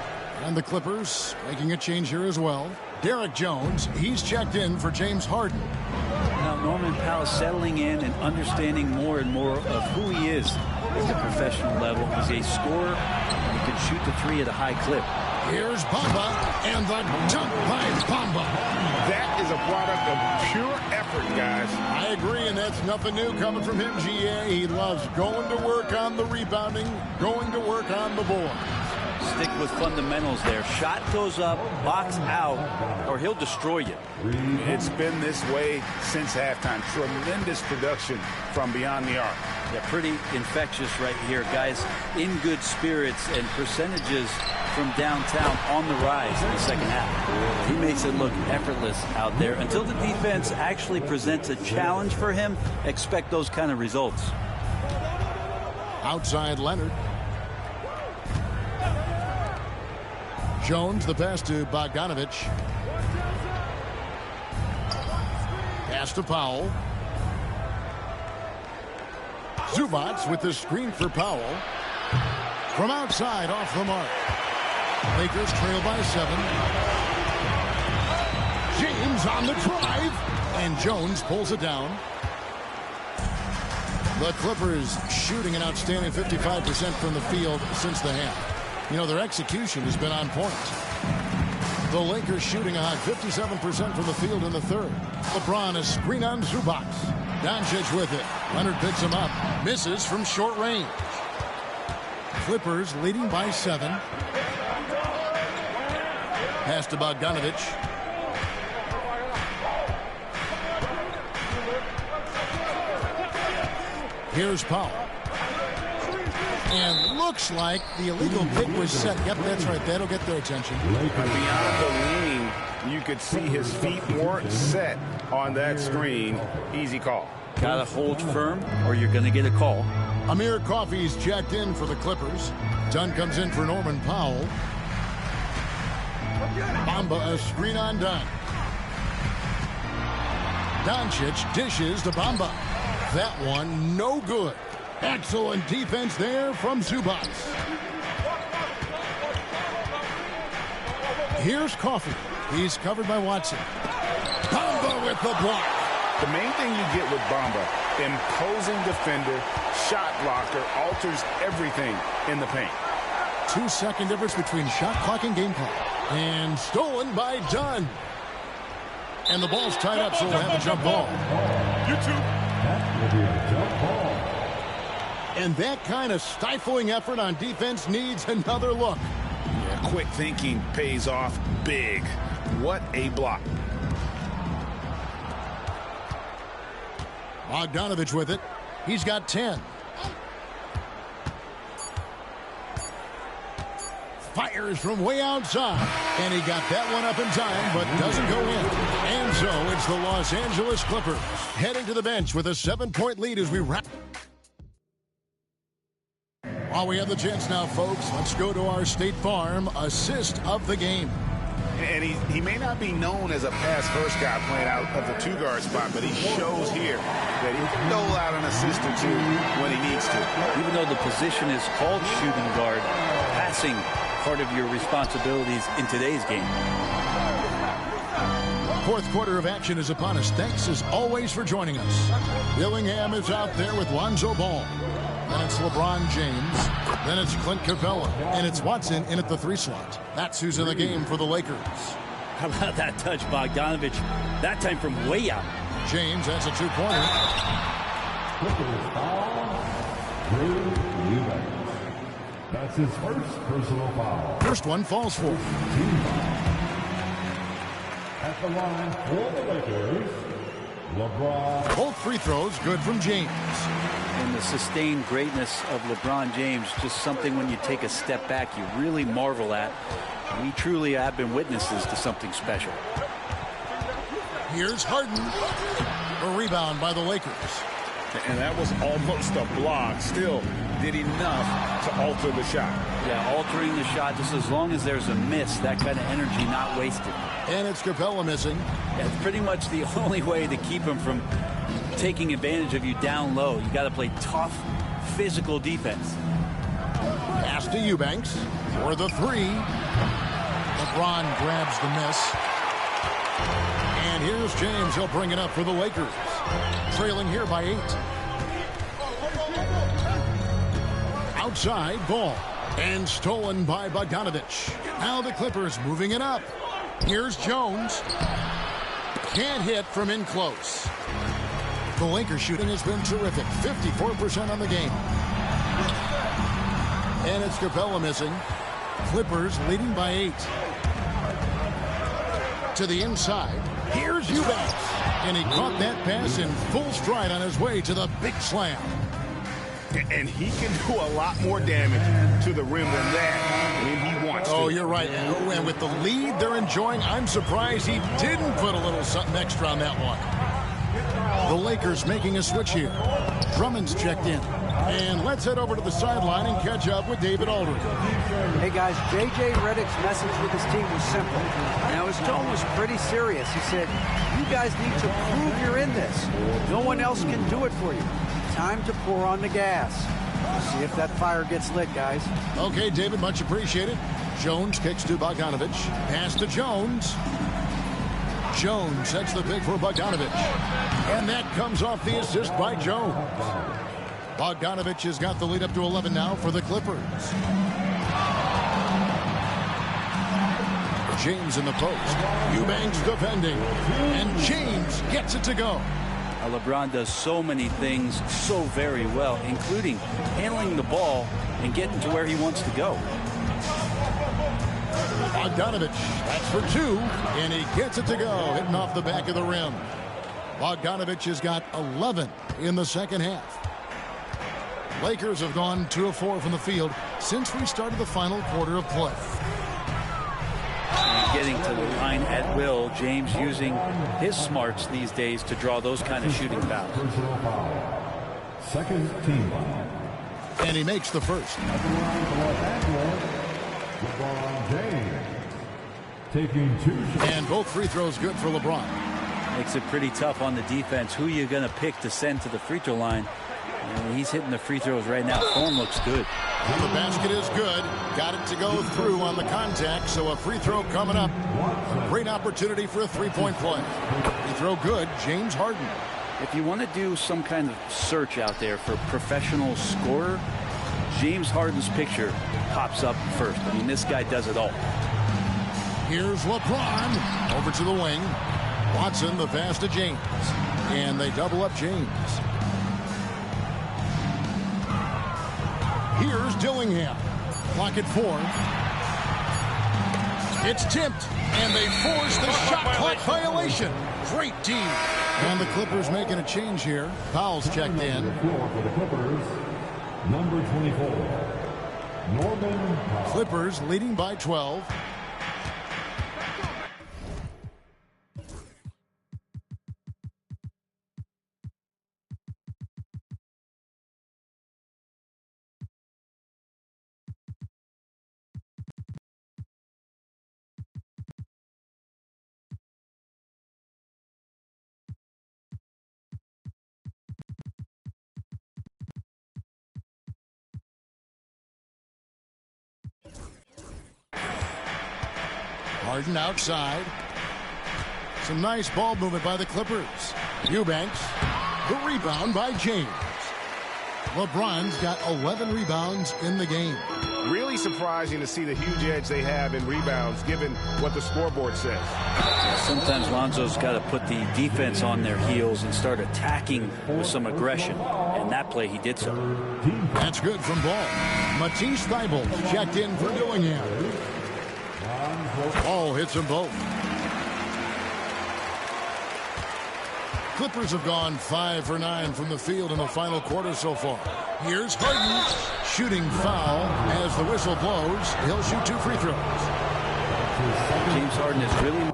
And the Clippers making a change here as well. Derek Jones, he's checked in for James Harden. Now Norman Powell settling in and understanding more and more of who he is at the professional level. He's a scorer. He can shoot the 3 at a high clip. Here's Bamba, and the dunk by Bamba. That is a product of pure effort, guys. I agree, and that's nothing new coming from him, GA. He loves going to work on the rebounding, going to work on the board. Stick with fundamentals there. Shot goes up, box out, or he'll destroy you. It's been this way since halftime. Tremendous production from beyond the arc. Yeah, pretty infectious right here. Guys in good spirits, and percentages from downtown on the rise in the second half. He makes it look effortless out there. Until the defense actually presents a challenge for him, expect those kind of results. Outside Leonard. Jones, the pass to Bogdanovich. Pass to Powell. Zubac with the screen for Powell. From outside, off the mark. Lakers trail by 7. James on the drive. And Jones pulls it down. The Clippers shooting an outstanding 55% from the field since the half. You know, their execution has been on point. The Lakers shooting a hot 57% from the field in the third. LeBron a screen on Zubac. Doncic with it. Leonard picks him up. Misses from short range. Clippers leading by 7. Pass to Bogdanovich. Here's Powell. And looks like the illegal kick was set. Yep, that's right. That'll get their attention. Beyond the lean, you could see his feet weren't set on that screen. Easy call. Gotta hold firm or you're gonna get a call. Amir Coffey's checked in for the Clippers. Dunn comes in for Norman Powell. Bamba a screen on Dunn. Doncic dishes to Bamba. That one no good. Excellent defense there from Zubac. Here's Coffey. He's covered by Watson. Bamba with the block. The main thing you get with Bamba, imposing defender, shot blocker, alters everything in the paint. 2-second difference between shot clock and game clock. And stolen by Dunn. And the ball's tied up, so we'll have a jump ball. That will be a jump ball. And that kind of stifling effort on defense needs another look. Yeah, quick thinking pays off big. What a block. Bogdanovich with it. He's got 10. Fires from way outside. And he got that one up in time, but doesn't go in. And so it's the Los Angeles Clippers heading to the bench with a 7-point lead as we wrap. While we have the chance now, folks, let's go to our State Farm assist of the game. And he may not be known as a pass-first guy playing out of the two-guard spot, but he shows here that he can dole out an assist or two when he needs to. Even though the position is called shooting guard, passing part of your responsibilities in today's game. Fourth quarter of action is upon us. Thanks as always for joining us. Dillingham is out there with Lonzo Ball. Then it's LeBron James. Then it's Clint Capella. And it's Watson in at the 3 slot. That's who's in the game for the Lakers. How about that touch, Bogdanovich? That time from way out. James has a 2-pointer. That's his first personal foul. First one falls for. At the line for the Lakers, LeBron. Both free throws good from James. And the sustained greatness of LeBron James, just something when you take a step back, you really marvel at. We truly have been witnesses to something special. Here's Harden. A rebound by the Lakers. And that was almost a block. Still did enough to alter the shot. Yeah, altering the shot, just as long as there's a miss, that kind of energy not wasted. And it's Capella missing. Yeah, it's pretty much the only way to keep him from taking advantage of you down low. You got to play tough, physical defense. Pass to Eubanks for the 3. LeBron grabs the miss. And here's James. He'll bring it up for the Lakers. Trailing here by 8. Outside ball. And stolen by Bogdanovich. Now the Clippers moving it up. Here's Jones. Can't hit from in close. The Lakers shooting has been terrific. 54% on the game. And it's Capella missing. Clippers leading by 8. To the inside. Here's Eubanks. And he caught that pass in full stride on his way to the big slam. And he can do a lot more damage to the rim than that when he wants to. Oh, you're right. And with the lead they're enjoying, I'm surprised he didn't put a little something extra on that one. The Lakers making a switch here. Drummond's checked in. And let's head over to the sideline and catch up with David Aldridge. Hey, guys, J.J. Redick's message with his team was simple. Now, his tone was pretty serious. He said, you guys need to prove you're in this. No one else can do it for you. Time to pour on the gas. See if that fire gets lit, guys. Okay, David, much appreciated. Jones kicks to Bogdanovich. Pass to Jones. Jones sets the pick for Bogdanovich. And that comes off the assist by Jones. Bogdanovich has got the lead up to 11 now for the Clippers. James in the post. Eubanks defending. And James gets it to go. LeBron does so many things so very well, including handling the ball and getting to where he wants to go. Bogdanovich, that's for 2, and he gets it to go, hitting off the back of the rim. Bogdanovich has got 11 in the second half. Lakers have gone 2 of 4 from the field since we started the final quarter of play. And getting to the line at will, James using his smarts these days to draw those kind of shooting fouls. Second team. And he makes the first. LeBron James taking 2 shots. And both free throws good for LeBron. Makes it pretty tough on the defense. Who you going to pick to send to the free throw line? And he's hitting the free throws right now. Form looks good. The basket is good. Got it to go through on the contact, so a free throw coming up. Great opportunity for a three-point play. Free throw good, James Harden. If you want to do some kind of search out there for professional scorer, James Harden's picture pops up first. I mean, this guy does it all. Here's LeBron over to the wing. Watson, the pass to James. And they double up James. Here's Dillingham. Clock at 4. It's tipped, and they force the shot clock violation. Great D. And the Clippers making a change here. Powell's checked in. For the Clippers, number 24, Norman Powell. Clippers leading by 12. Harden outside. Some nice ball movement by the Clippers. Eubanks. The rebound by James. LeBron's got 11 rebounds in the game. Really surprising to see the huge edge they have in rebounds, given what the scoreboard says. Sometimes Lonzo's got to put the defense on their heels and start attacking with some aggression. And that play, he did so. That's good from Ball. Matisse Thybulle checked in for Dillingham. Ball hits them both. Clippers have gone 5 for 9 from the field in the final quarter so far. Here's Harden. Shooting foul as the whistle blows. He'll shoot 2 free throws. James Harden is really...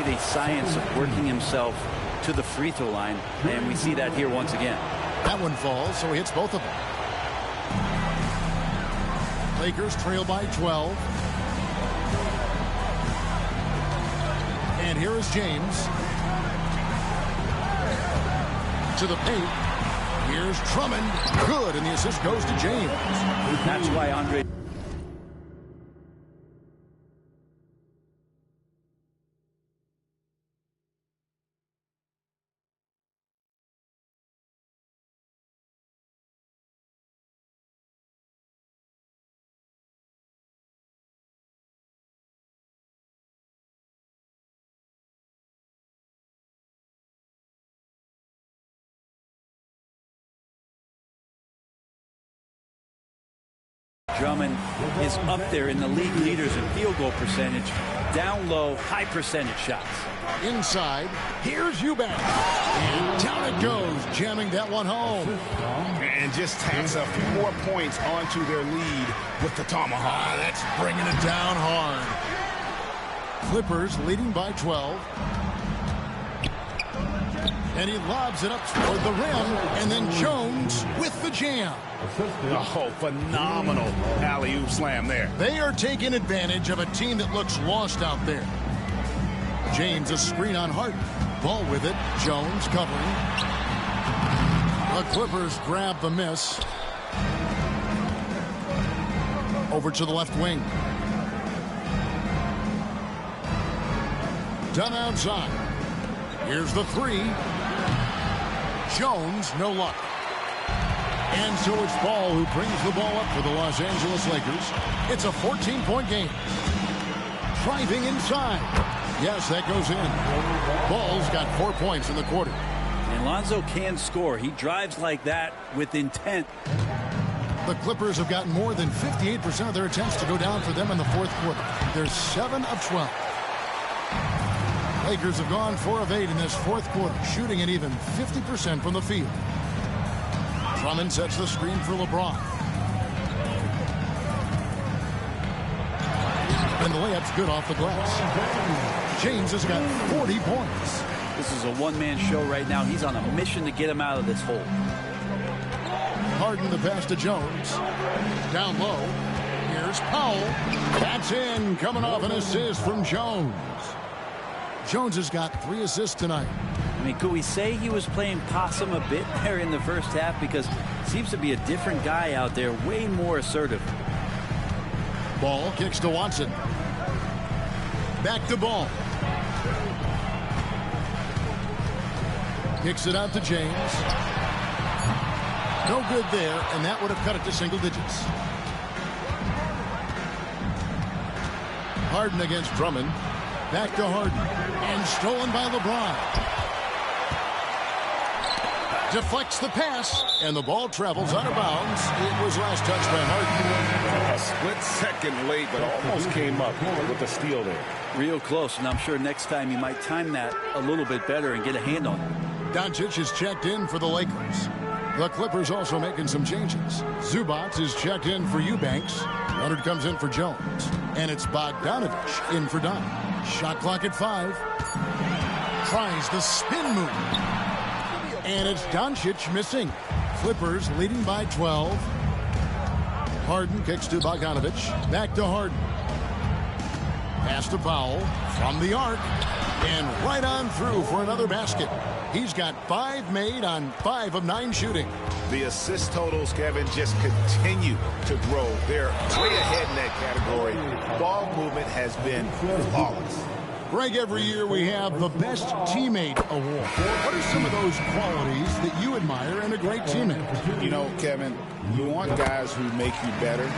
the science of working himself to the free throw line, and we see that here once again. That one falls, so he hits both of them. Lakers trail by 12. And here is James. To the paint. Here's Drummond. Good, and the assist goes to James. That's why Andre... Drummond is up there in the league leaders in field goal percentage. Down low, high percentage shots. Inside, here's Eubanks. And down it goes, jamming that one home. And just tacks a few more points onto their lead with the tomahawk. That's bringing it down hard. Clippers leading by 12. And he lobs it up toward the rim. And then Jones with the jam. Oh, phenomenal alley-oop slam there. They are taking advantage of a team that looks lost out there. James, a screen on Harden. Ball with it. Jones covering. The Clippers grab the miss. Over to the left wing. Done outside. Here's the 3. Jones, no luck. And so it's Ball who brings the ball up for the Los Angeles Lakers. It's a 14-point game. Driving inside. Yes, that goes in. Ball's got 4 points in the quarter. And Lonzo can score. He drives like that with intent. The Clippers have gotten more than 58% of their attempts to go down for them in the fourth quarter. They're 7 of 12. Lakers have gone 4 of 8 in this fourth quarter, shooting at even 50% from the field. Drummond sets the screen for Lebron. And the layup's good off the glass. James has got 40 points. This is a one-man show right now. He's on a mission to get him out of this hole. Harden the pass to Jones. Down low. Here's Powell. That's in. Coming off an assist from Jones. Jones has got 3 assists tonight. I mean, could we say he was playing possum a bit there in the first half? Because it seems to be a different guy out there, way more assertive. Ball kicks to Watson. Back to Ball. Kicks it out to James. No good there, and that would have cut it to single digits. Harden against Drummond. Back to Harden. And stolen by LeBron. Deflects the pass, and the ball travels out of bounds. It was last touched by Harden. A split second late, but almost came up with a steal there. Real close, and I'm sure next time he might time that a little bit better and get a hand on it. Doncic is checked in for the Lakers. The Clippers also making some changes. Zubac is checked in for Eubanks. Leonard comes in for Jones. And it's Bogdanovich in for Dunn. Shot clock at 5. Tries the spin move. And it's Doncic missing. Clippers leading by 12. Harden kicks to Bogdanovich. Back to Harden. Pass to Powell from the arc. And right on through for another basket. He's got 5 made on 5 of 9 shooting. The assist totals, Kevin, just continue to grow. They're way ahead in that category. Ball movement has been flawless. Greg, every year we have the Best Teammate Award. What are some of those qualities that you admire in a great teammate? You know, Kevin, you want guys who make you better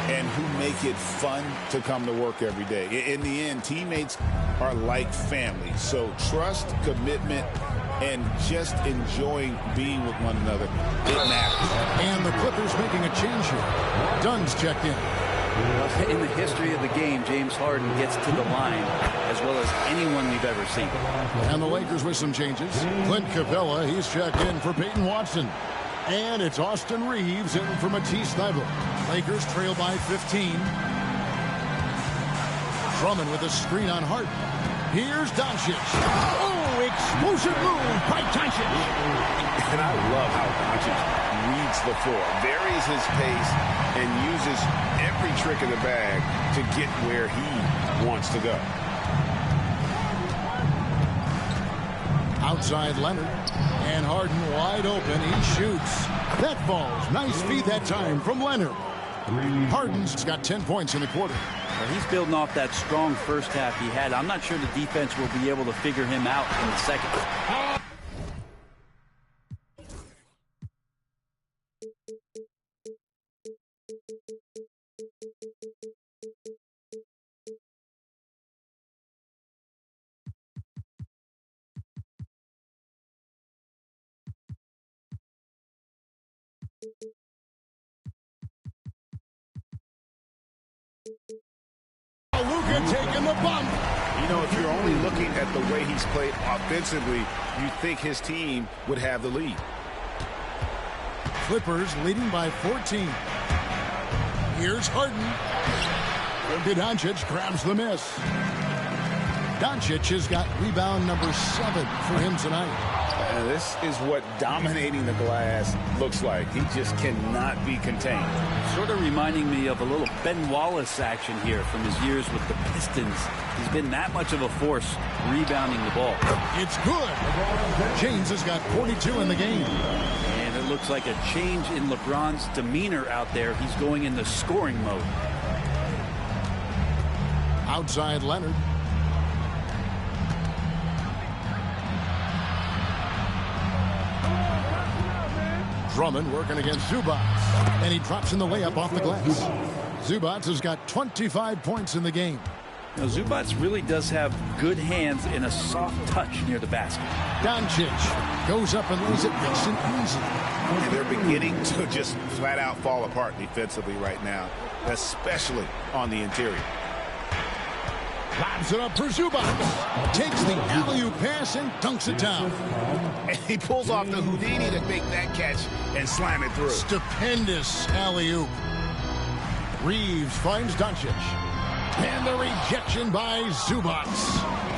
and who make it fun to come to work every day. In the end, teammates are like family. So trust, commitment, and just enjoying being with one another, it matters. And the Clippers making a change here. Dunn's checked in. In the history of the game, James Harden gets to the line as well as anyone we've ever seen. And the Lakers with some changes. Clint Capella, he's checked in for Peyton Watson. And it's Austin Reeves in for Matisse Thybulle. Lakers trail by 15. Drummond with a screen on Harden. Here's Doncic. Oh, explosive move by Doncic. And I love how Doncic reads the floor, varies his pace, and uses every trick in the bag to get where he wants to go. Outside Leonard. And Harden wide open. He shoots. That falls. Nice feed that time from Leonard. Harden's got 10 points in the quarter. Well, he's building off that strong first half he had. I'm not sure the defense will be able to figure him out in the second. Luka taking the bump. You know, if you're only looking at the way he's played offensively, you'd think his team would have the lead. Clippers leading by 14. Here's Harden. Doncic grabs the miss. Doncic has got rebound number 7 for him tonight. And this is what dominating the glass looks like. He just cannot be contained. Sort of reminding me of a little Ben Wallace action here from his years with the Pistons. He's been that much of a force rebounding the ball. It's good. James has got 42 in the game. And it looks like a change in LeBron's demeanor out there. He's going into scoring mode. Outside Leonard. Drummond working against Zubac. And he drops in the layup off the glass. Zubac has got 25 points in the game. Now, Zubac really does have good hands and a soft touch near the basket. Doncic goes up and lays it nice and easy. And they're beginning to just flat out fall apart defensively right now, especially on the interior. Lobs it up for Zubac. Takes the alley-oop pass and dunks it down. And he pulls off the Houdini to make that catch and slam it through. Stupendous alley-oop. Reeves finds Doncic. And the rejection by Zubac.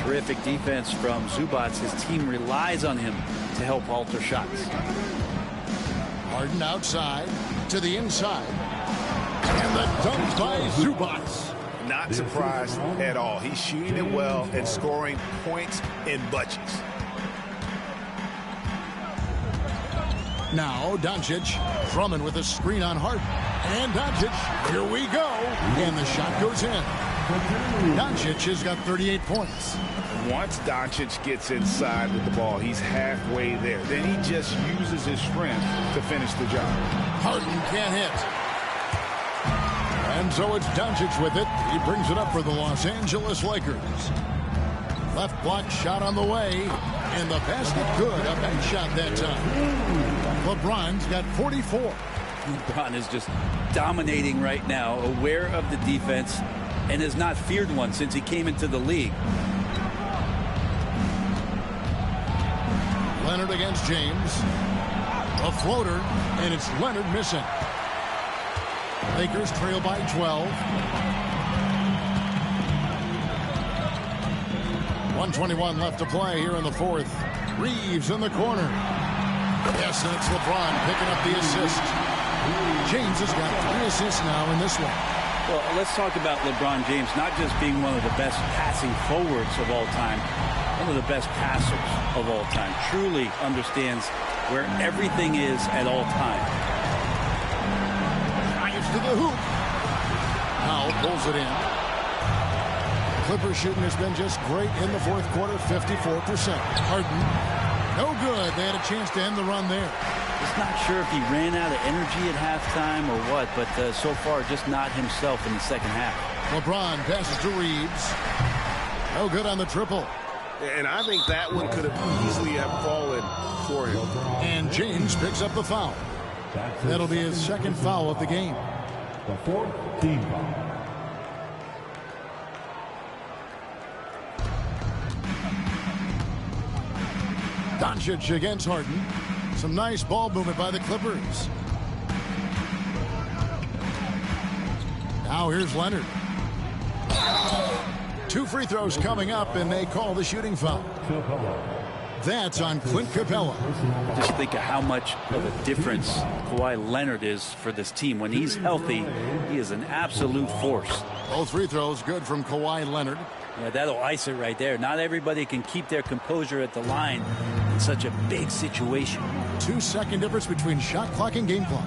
Terrific defense from Zubac. His team relies on him to help alter shots. Harden outside to the inside. And the dunk by Zubac. Not surprised at all. He's shooting it well and scoring points in bunches. Now Doncic, Drummond with a screen on Harden. And Doncic, here we go. And the shot goes in. Doncic has got 38 points. Once Doncic gets inside with the ball, he's halfway there. Then he just uses his strength to finish the job. Harden can't hit. And so it's Doncic with it. He brings it up for the Los Angeles Lakers. Left block shot on the way. And the basket good. A bank shot that time. LeBron's got 44. LeBron is just dominating right now, aware of the defense, and has not feared one since he came into the league. Leonard against James. A floater, and it's Leonard missing. Lakers trail by 12. 1:21 left to play here in the fourth. Reeves in the corner. Yes, that's LeBron picking up the assist. James has got 3 assists now in this one. Well, let's talk about LeBron James not just being one of the best passing forwards of all time, one of the best passers of all time. Truly understands where everything is at all times. Drives to the hoop. Now pulls it in. Clippers shooting has been just great in the fourth quarter, 54%. Harden, no good. They had a chance to end the run there. Just not sure if he ran out of energy at halftime or what, but so far just not himself in the second half. LeBron passes to Reeves. No good on the triple. And I think that one could have easily fallen for him. And James picks up the foul. That'll be his second foul of the game. The fourth team foul. Doncic against Harden. Some nice ball movement by the Clippers. Now here's Leonard. 2 free throws coming up, and they call the shooting foul. That's on Clint Capella. Just think of how much of a difference Kawhi Leonard is for this team. When he's healthy, he is an absolute force. Both free throws good from Kawhi Leonard. Yeah, that'll ice it right there. Not everybody can keep their composure at the line in such a big situation. 2-second difference between shot clock and game clock.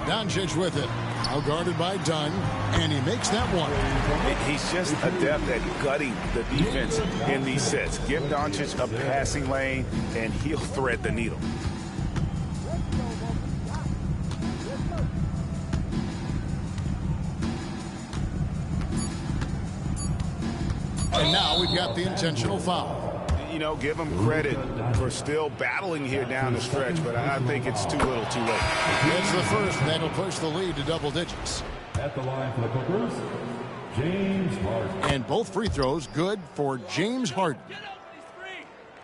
Doncic with it. Now guarded by Dunn, and he makes that one. He's just adept at gutting the defense in these sets. Give Doncic a passing lane, and he'll thread the needle. And now we've got the intentional foul. You know, give him credit for still battling here down the stretch, but I think it's too little too late. It's the first, and that'll push the lead to double digits. At the line for the Clippers, James Harden. And both free throws good for James Harden.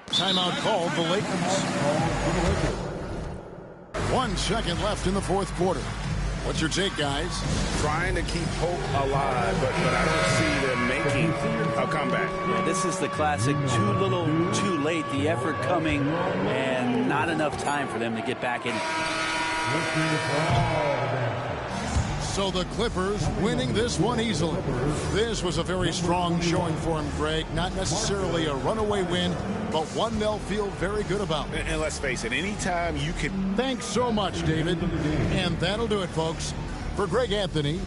Timeout called the Lakers. 1 second left in the fourth quarter. What's your take, guys? Trying to keep hope alive, but I don't see them making a comeback. Yeah, this is the classic too little, too late. The effort coming and not enough time for them to get back in it. So the Clippers winning this one easily. This was a very strong showing for him, Greg. Not necessarily a runaway win, but one they'll feel very good about. And let's face it, anytime you can... Thanks so much, David. And that'll do it, folks. For Greg Anthony,